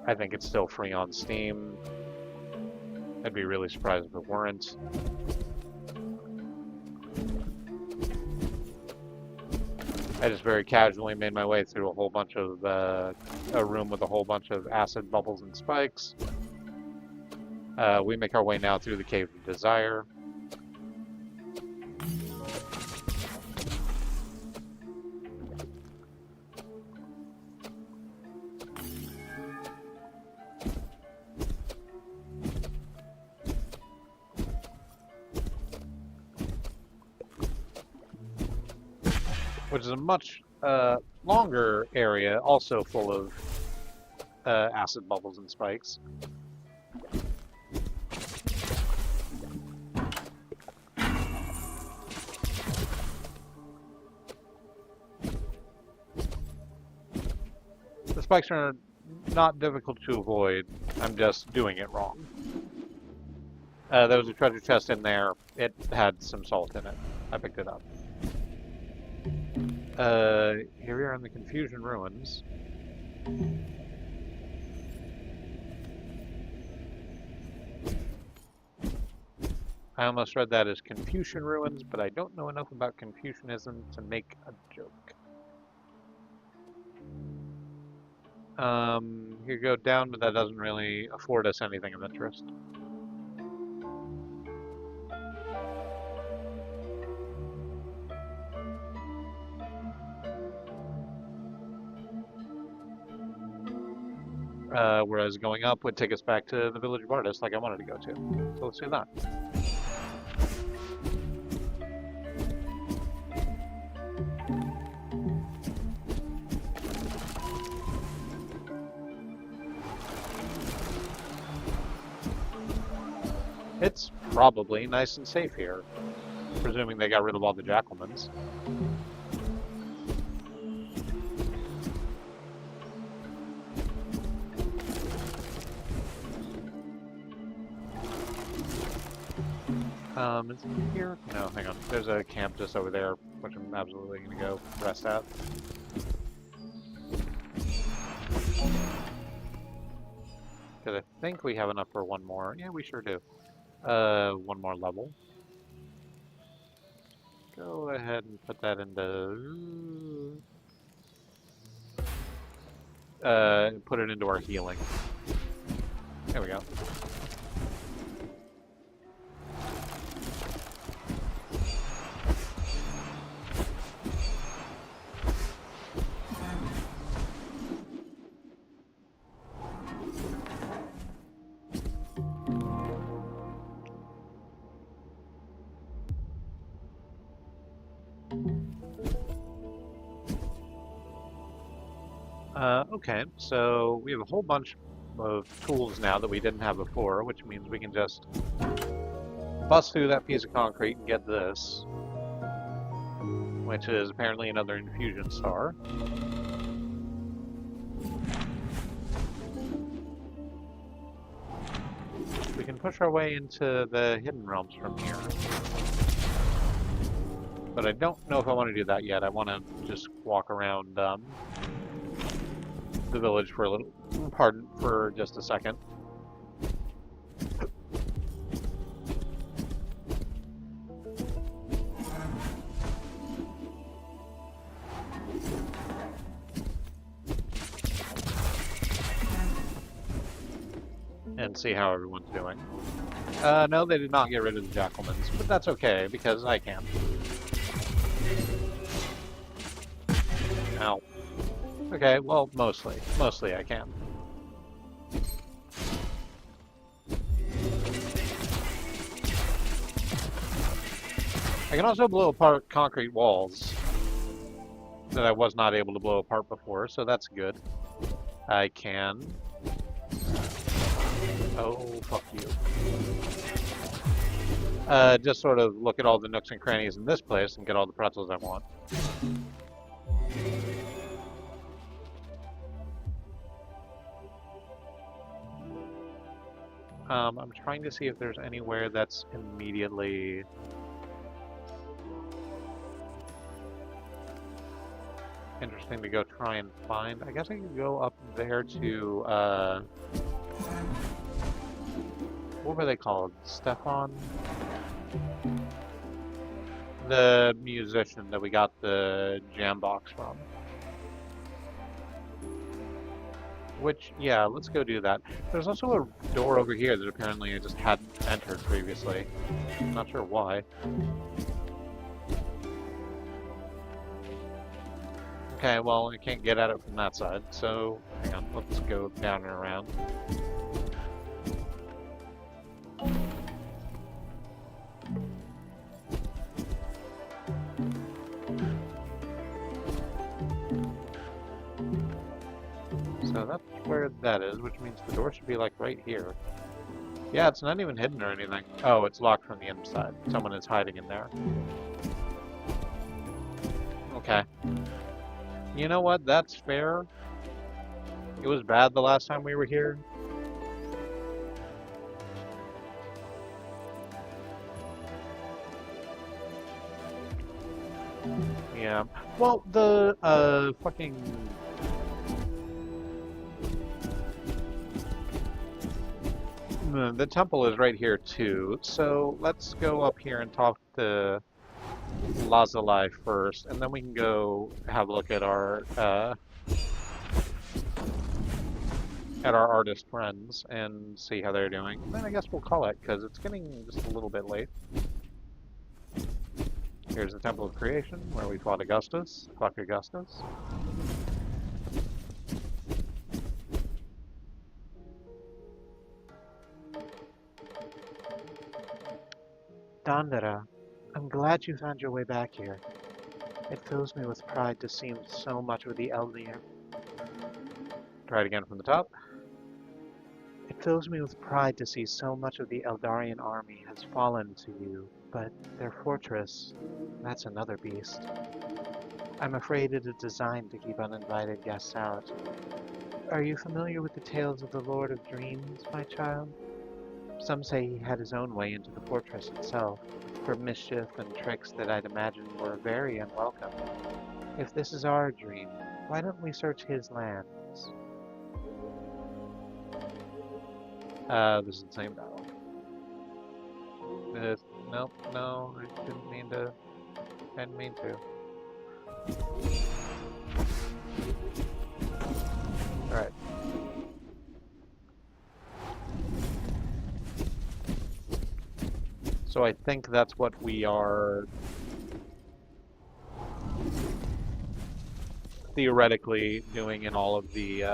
I think it's still free on Steam. I'd be really surprised if it weren't. I just very casually made my way through a whole bunch of, a room with a whole bunch of acid bubbles and spikes. We make our way now through the Cave of Desire. Which is a much longer area, also full of acid bubbles and spikes. The spikes are not difficult to avoid. I'm just doing it wrong. There was a treasure chest in there. It had some salt in it. I picked it up. Here we are in the Confusion Ruins. I almost read that as Confucian Ruins, but I don't know enough about Confucianism to make a joke. Here you go down, but that doesn't really afford us anything of interest. Whereas going up would take us back to the Village of Artists like I wanted to go to. So let's do that. It's probably nice and safe here, presuming they got rid of all the Jackalmans. Is it here? No, hang on. There's a camp just over there, which I'm absolutely going to go rest at. Because I think we have enough for one more. Yeah, we sure do. One more level. Go ahead and put that into... put it into our healing. There we go. Okay, so we have a whole bunch of tools now that we didn't have before, which means we can just bust through that piece of concrete and get this. which is apparently another infusion star. We can push our way into the hidden realms from here. But I don't know if I want to do that yet. I want to just walk around the village for a little, pardon, for just a second. And see how everyone's doing. No, they did not get rid of the Jackalmans, but that's okay, because I can. Ow. Okay, well, mostly. Mostly I can. I can also blow apart concrete walls that I was not able to blow apart before, so that's good. I can... Oh, fuck you. Just sort of look at all the nooks and crannies in this place and get all the pretzels I want. I'm trying to see if there's anywhere that's immediately... interesting to go try and find. I guess I could go up there to, what were they called? Stefan? The musician that we got the jam box from. Which, yeah, let's go do that. There's also a door over here that apparently I just hadn't entered previously. I'm not sure why. Okay, well, I can't get at it from that side, so hang on, let's go down and around. So that's where that is, which means the door should be like right here. Yeah, it's not even hidden or anything. Oh, it's locked from the inside. Someone is hiding in there. Okay. You know what? That's fair. It was bad the last time we were here. Yeah. Well, the fucking... The temple is right here too, so let's go up here and talk to Lazuli first, and then we can go have a look at our artist friends and see how they're doing. And then I guess we'll call it, because it's getting just a little bit late. Here's the Temple of Creation, where we fought Augustus. Fuck Augustus. Dandara, I'm glad you found your way back here. It fills me with pride to see so much of the Eldir. Try it again from the top. It fills me with pride to see so much of the Eldarian army has fallen to you, but their fortress, that's another beast. I'm afraid it is designed to keep uninvited guests out. Are you familiar with the tales of the Lord of Dreams, my child? Some say he had his own way into the fortress itself, for mischief and tricks that I'd imagine were very unwelcome. If this is our dream, why don't we search his lands? This is the same battle. Nope, no, I didn't mean to. Alright. So I think that's what we are theoretically doing in all of the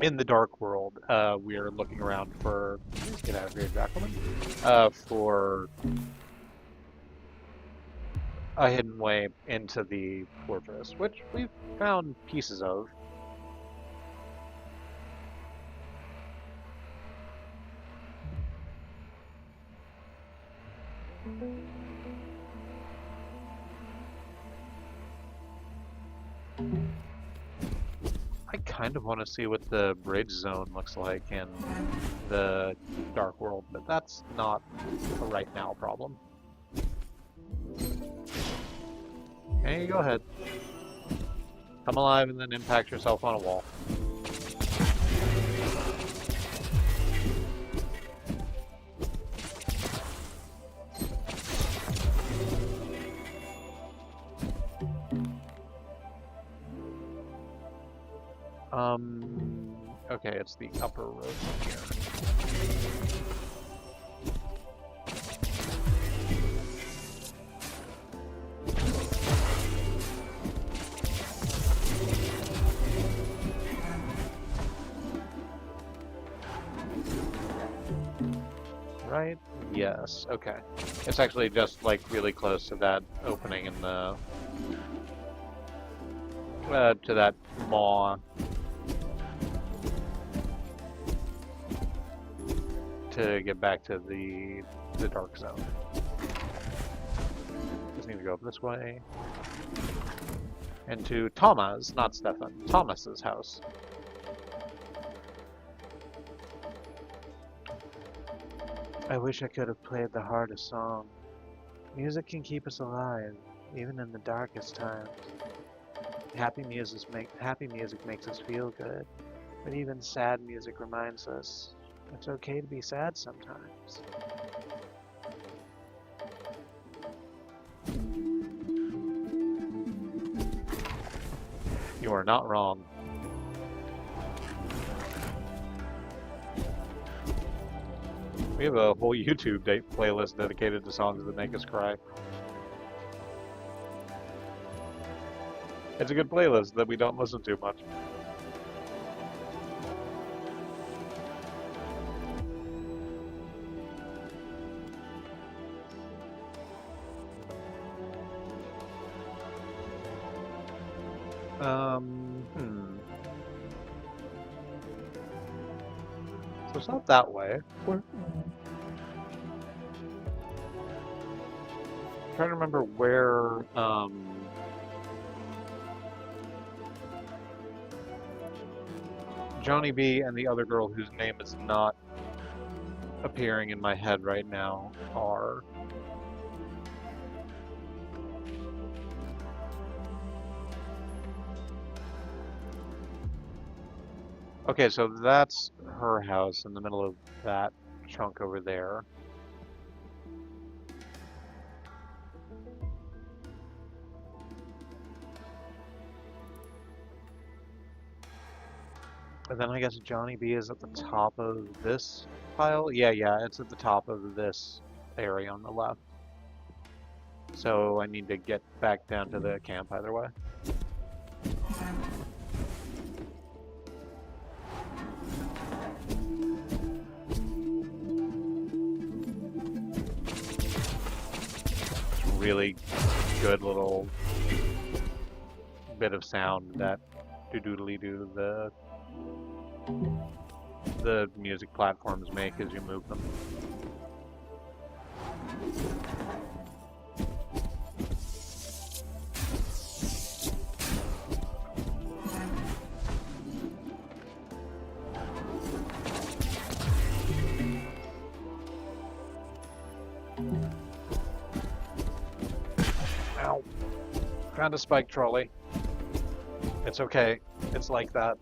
in the dark world. We are looking around for, please get out of here, Jacqueline, for a hidden way into the fortress, which we've found pieces of. kind of want to see what the bridge zone looks like in the Dark World, but that's not a right now problem. Okay, go ahead. Come alive and then impact yourself on a wall. Okay, it's the upper road from here. Right? Yes, okay. It's actually just like really close to that opening in the to that maw to get back to the dark zone. Just need to go up this way. And to Thomas, not Stefan, Thomas's house. I wish I could have played the hardest song. Music can keep us alive, even in the darkest times. Happy music makes us feel good, but even sad music reminds us it's okay to be sad sometimes. You are not wrong. We have a whole YouTube playlist dedicated to songs that make us cry. It's a good playlist that we don't listen to much. So it's not that way. I'm trying to remember where, Johnny B and the other girl whose name is not appearing in my head right now are. Okay, so that's her house in the middle of that chunk over there. And then I guess Johnny B is at the top of this pile. Yeah, it's at the top of this area on the left. So I need to get back down to the camp either way. Really good little bit of sound that do-doodly-doo the music platforms make as you move them. Ow. Found a spike trolley. It's okay. It's like that.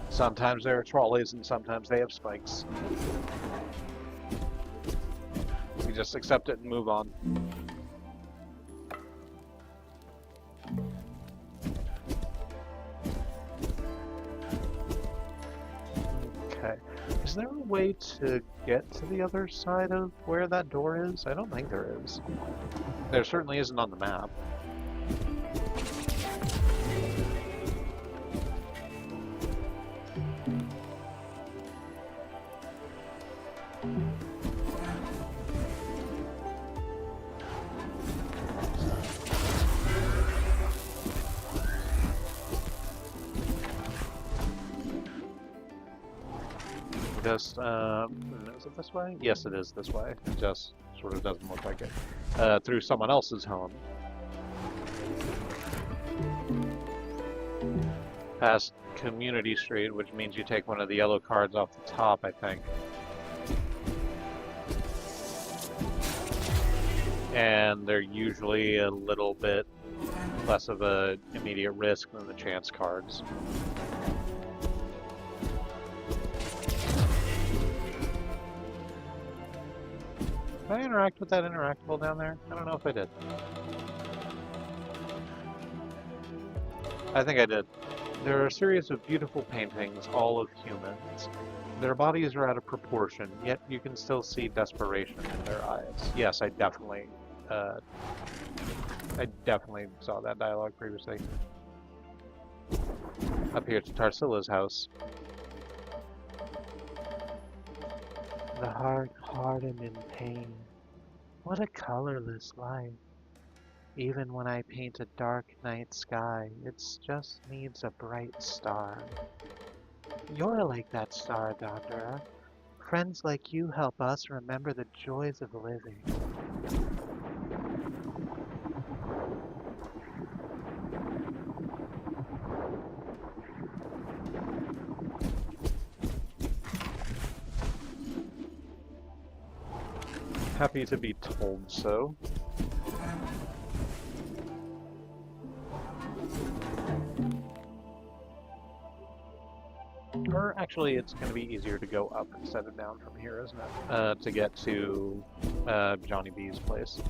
Sometimes there are trolleys and sometimes they have spikes. You just accept it and move on. Okay. Is there a way to get to the other side of where that door is? I don't think there is. There certainly isn't on the map. Just, is it this way? Yes, it is this way. It just sort of doesn't look like it. Through someone else's home. Past Community Street, which means you take one of the yellow cards off the top, I think. And they're usually a little bit less of a immediate risk than the chance cards. Did I interact with that interactable down there? I don't know if I did. I think I did. There are a series of beautiful paintings, all of humans. Their bodies are out of proportion, yet you can still see desperation in their eyes. Yes, I definitely saw that dialogue previously. Up here to Tarsilla's house. The heart hardened in pain. What a colorless life. Even when I paint a dark night sky, it just needs a bright star. You're like that star, Dandara. Friends like you help us remember the joys of living. Happy to be told so. Or actually, it's going to be easier to go up instead of down from here, isn't it? To get to Johnny B's place.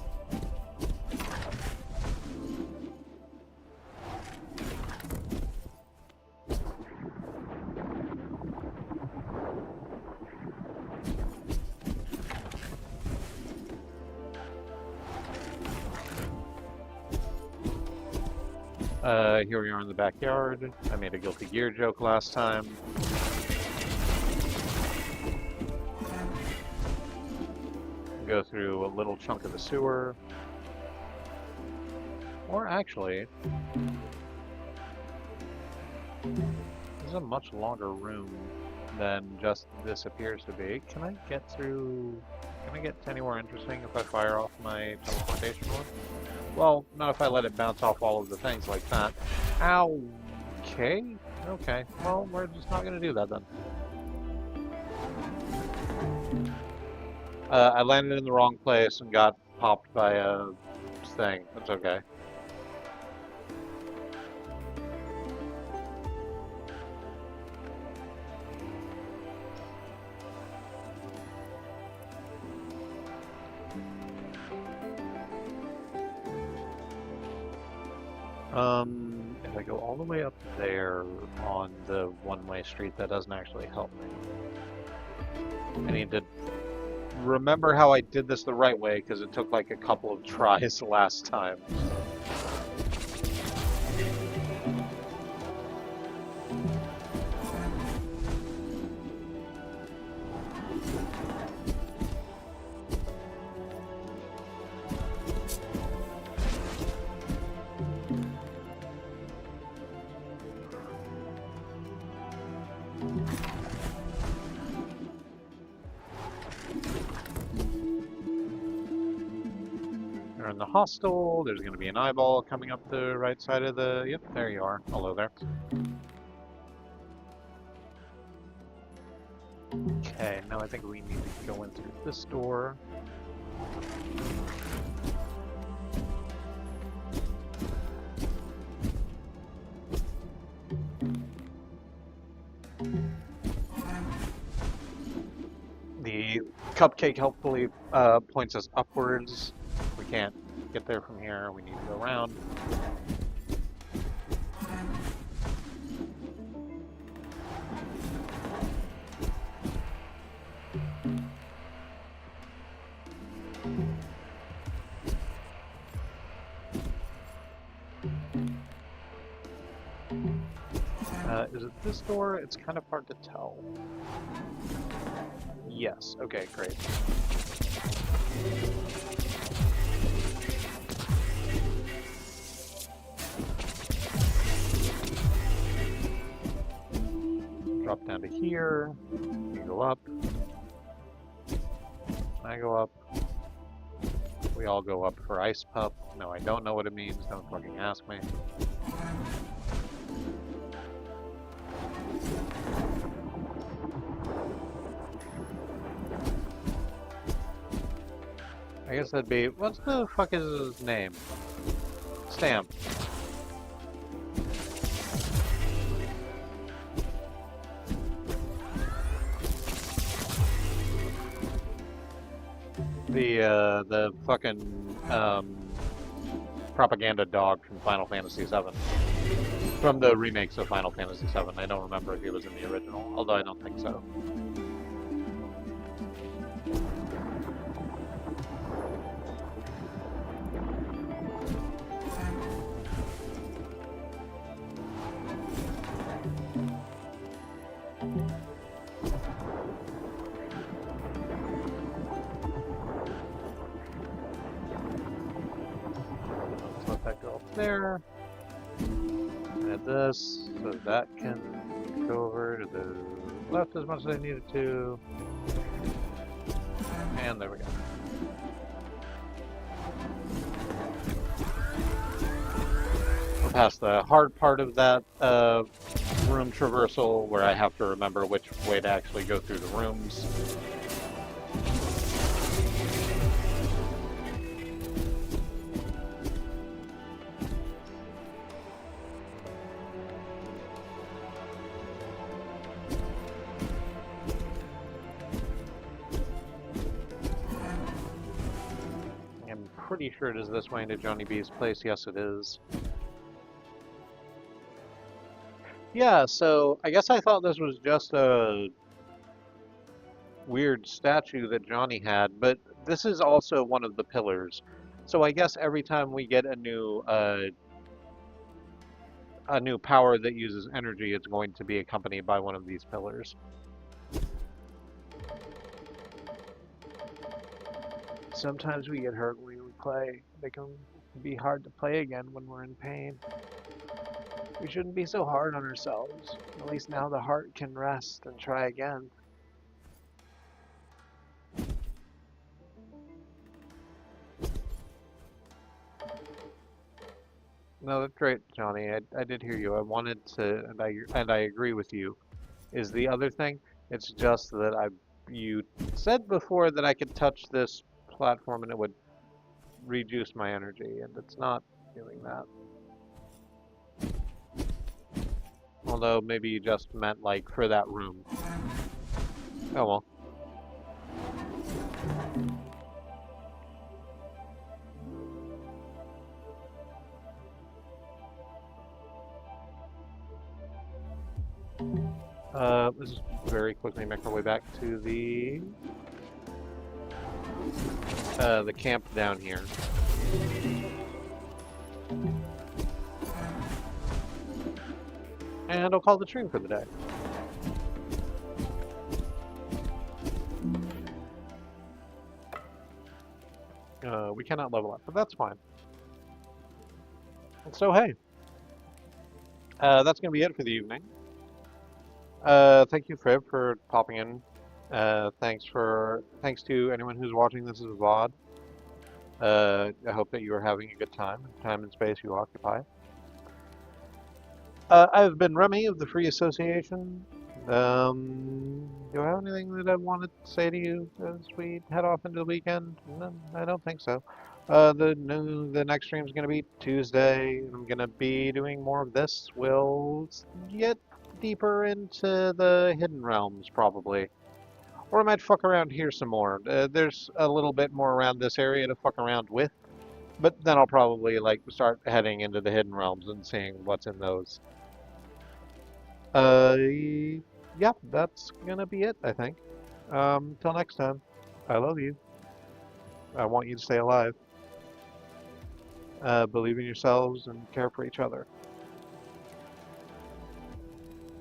Here we are in the backyard. I made a Guilty Gear joke last time. Go through a little chunk of the sewer. Or actually, this is a much longer room than just this appears to be. Can I get to anywhere interesting if I fire off my teleportation one? Well, not if I let it bounce off all of the things like that. Ow! Okay. Okay. Well, we're just not going to do that then. I landed in the wrong place and got popped by a thing. That's okay. If I go all the way up there on the one-way street, that doesn't actually help me. I need to remember how I did this the right way, because it took like a couple of tries last time. We're in the hostel. There's going to be an eyeball coming up the right side of the... Yep, there you are. Hello there. Okay, now I think we need to go in through this door. The cupcake helpfully points us upwards. We can't get there from here. We need to go around. Is it this door? It's kind of hard to tell. Yes, okay, great. Drop down to here. You go up. I go up. We all go up for Ice Pup. No, I don't know what it means. Don't fucking ask me. I guess that'd be, what the fuck is his name? Stamp. The fucking, propaganda dog from Final Fantasy VII. From the remakes of Final Fantasy VII. I don't remember if he was in the original, although I don't think so. Let's let that go up there. Add this, so that can go over to the left as much as I need it to. And there we go. We're past the hard part of that room traversal, where I have to remember which way to actually go through the rooms. I'm pretty sure it is this way into Johnny B's place. Yes, it is. Yeah, so I guess I thought this was just a weird statue that Johnny had, but this is also one of the pillars. So I guess every time we get a new power that uses energy, it's going to be accompanied by one of these pillars. Sometimes we get hurt when we play. They can be hard to play again when we're in pain. We shouldn't be so hard on ourselves. At least now the heart can rest and try again. No, that's great, Johnny. I did hear you. I wanted to, and I agree with you. Is the other thing? It's just that you said before that I could touch this platform and it would reduce my energy, and it's not doing that. Although maybe you just meant like for that room. Oh well. Let's just very quickly make our way back to the camp down here. And I'll call the stream for the day. We cannot level up, but that's fine. So hey, that's gonna be it for the evening. Thank you, Frib, for popping in. Thanks to anyone who's watching this as a VOD. I hope that you are having a good time and space you occupy. I've been Remy of the Free Association. Do I have anything that I want to say to you as we head off into the weekend? No, I don't think so. The next stream is going to be Tuesday. I'm going to be doing more of this. We'll get deeper into the Hidden Realms, probably. Or I might fuck around here some more. There's a little bit more around this area to fuck around with. But then I'll probably like start heading into the Hidden Realms and seeing what's in those. Yeah, that's gonna be it, I think. Till next time, I love you. I want you to stay alive. Believe in yourselves and care for each other.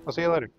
I'll see you later.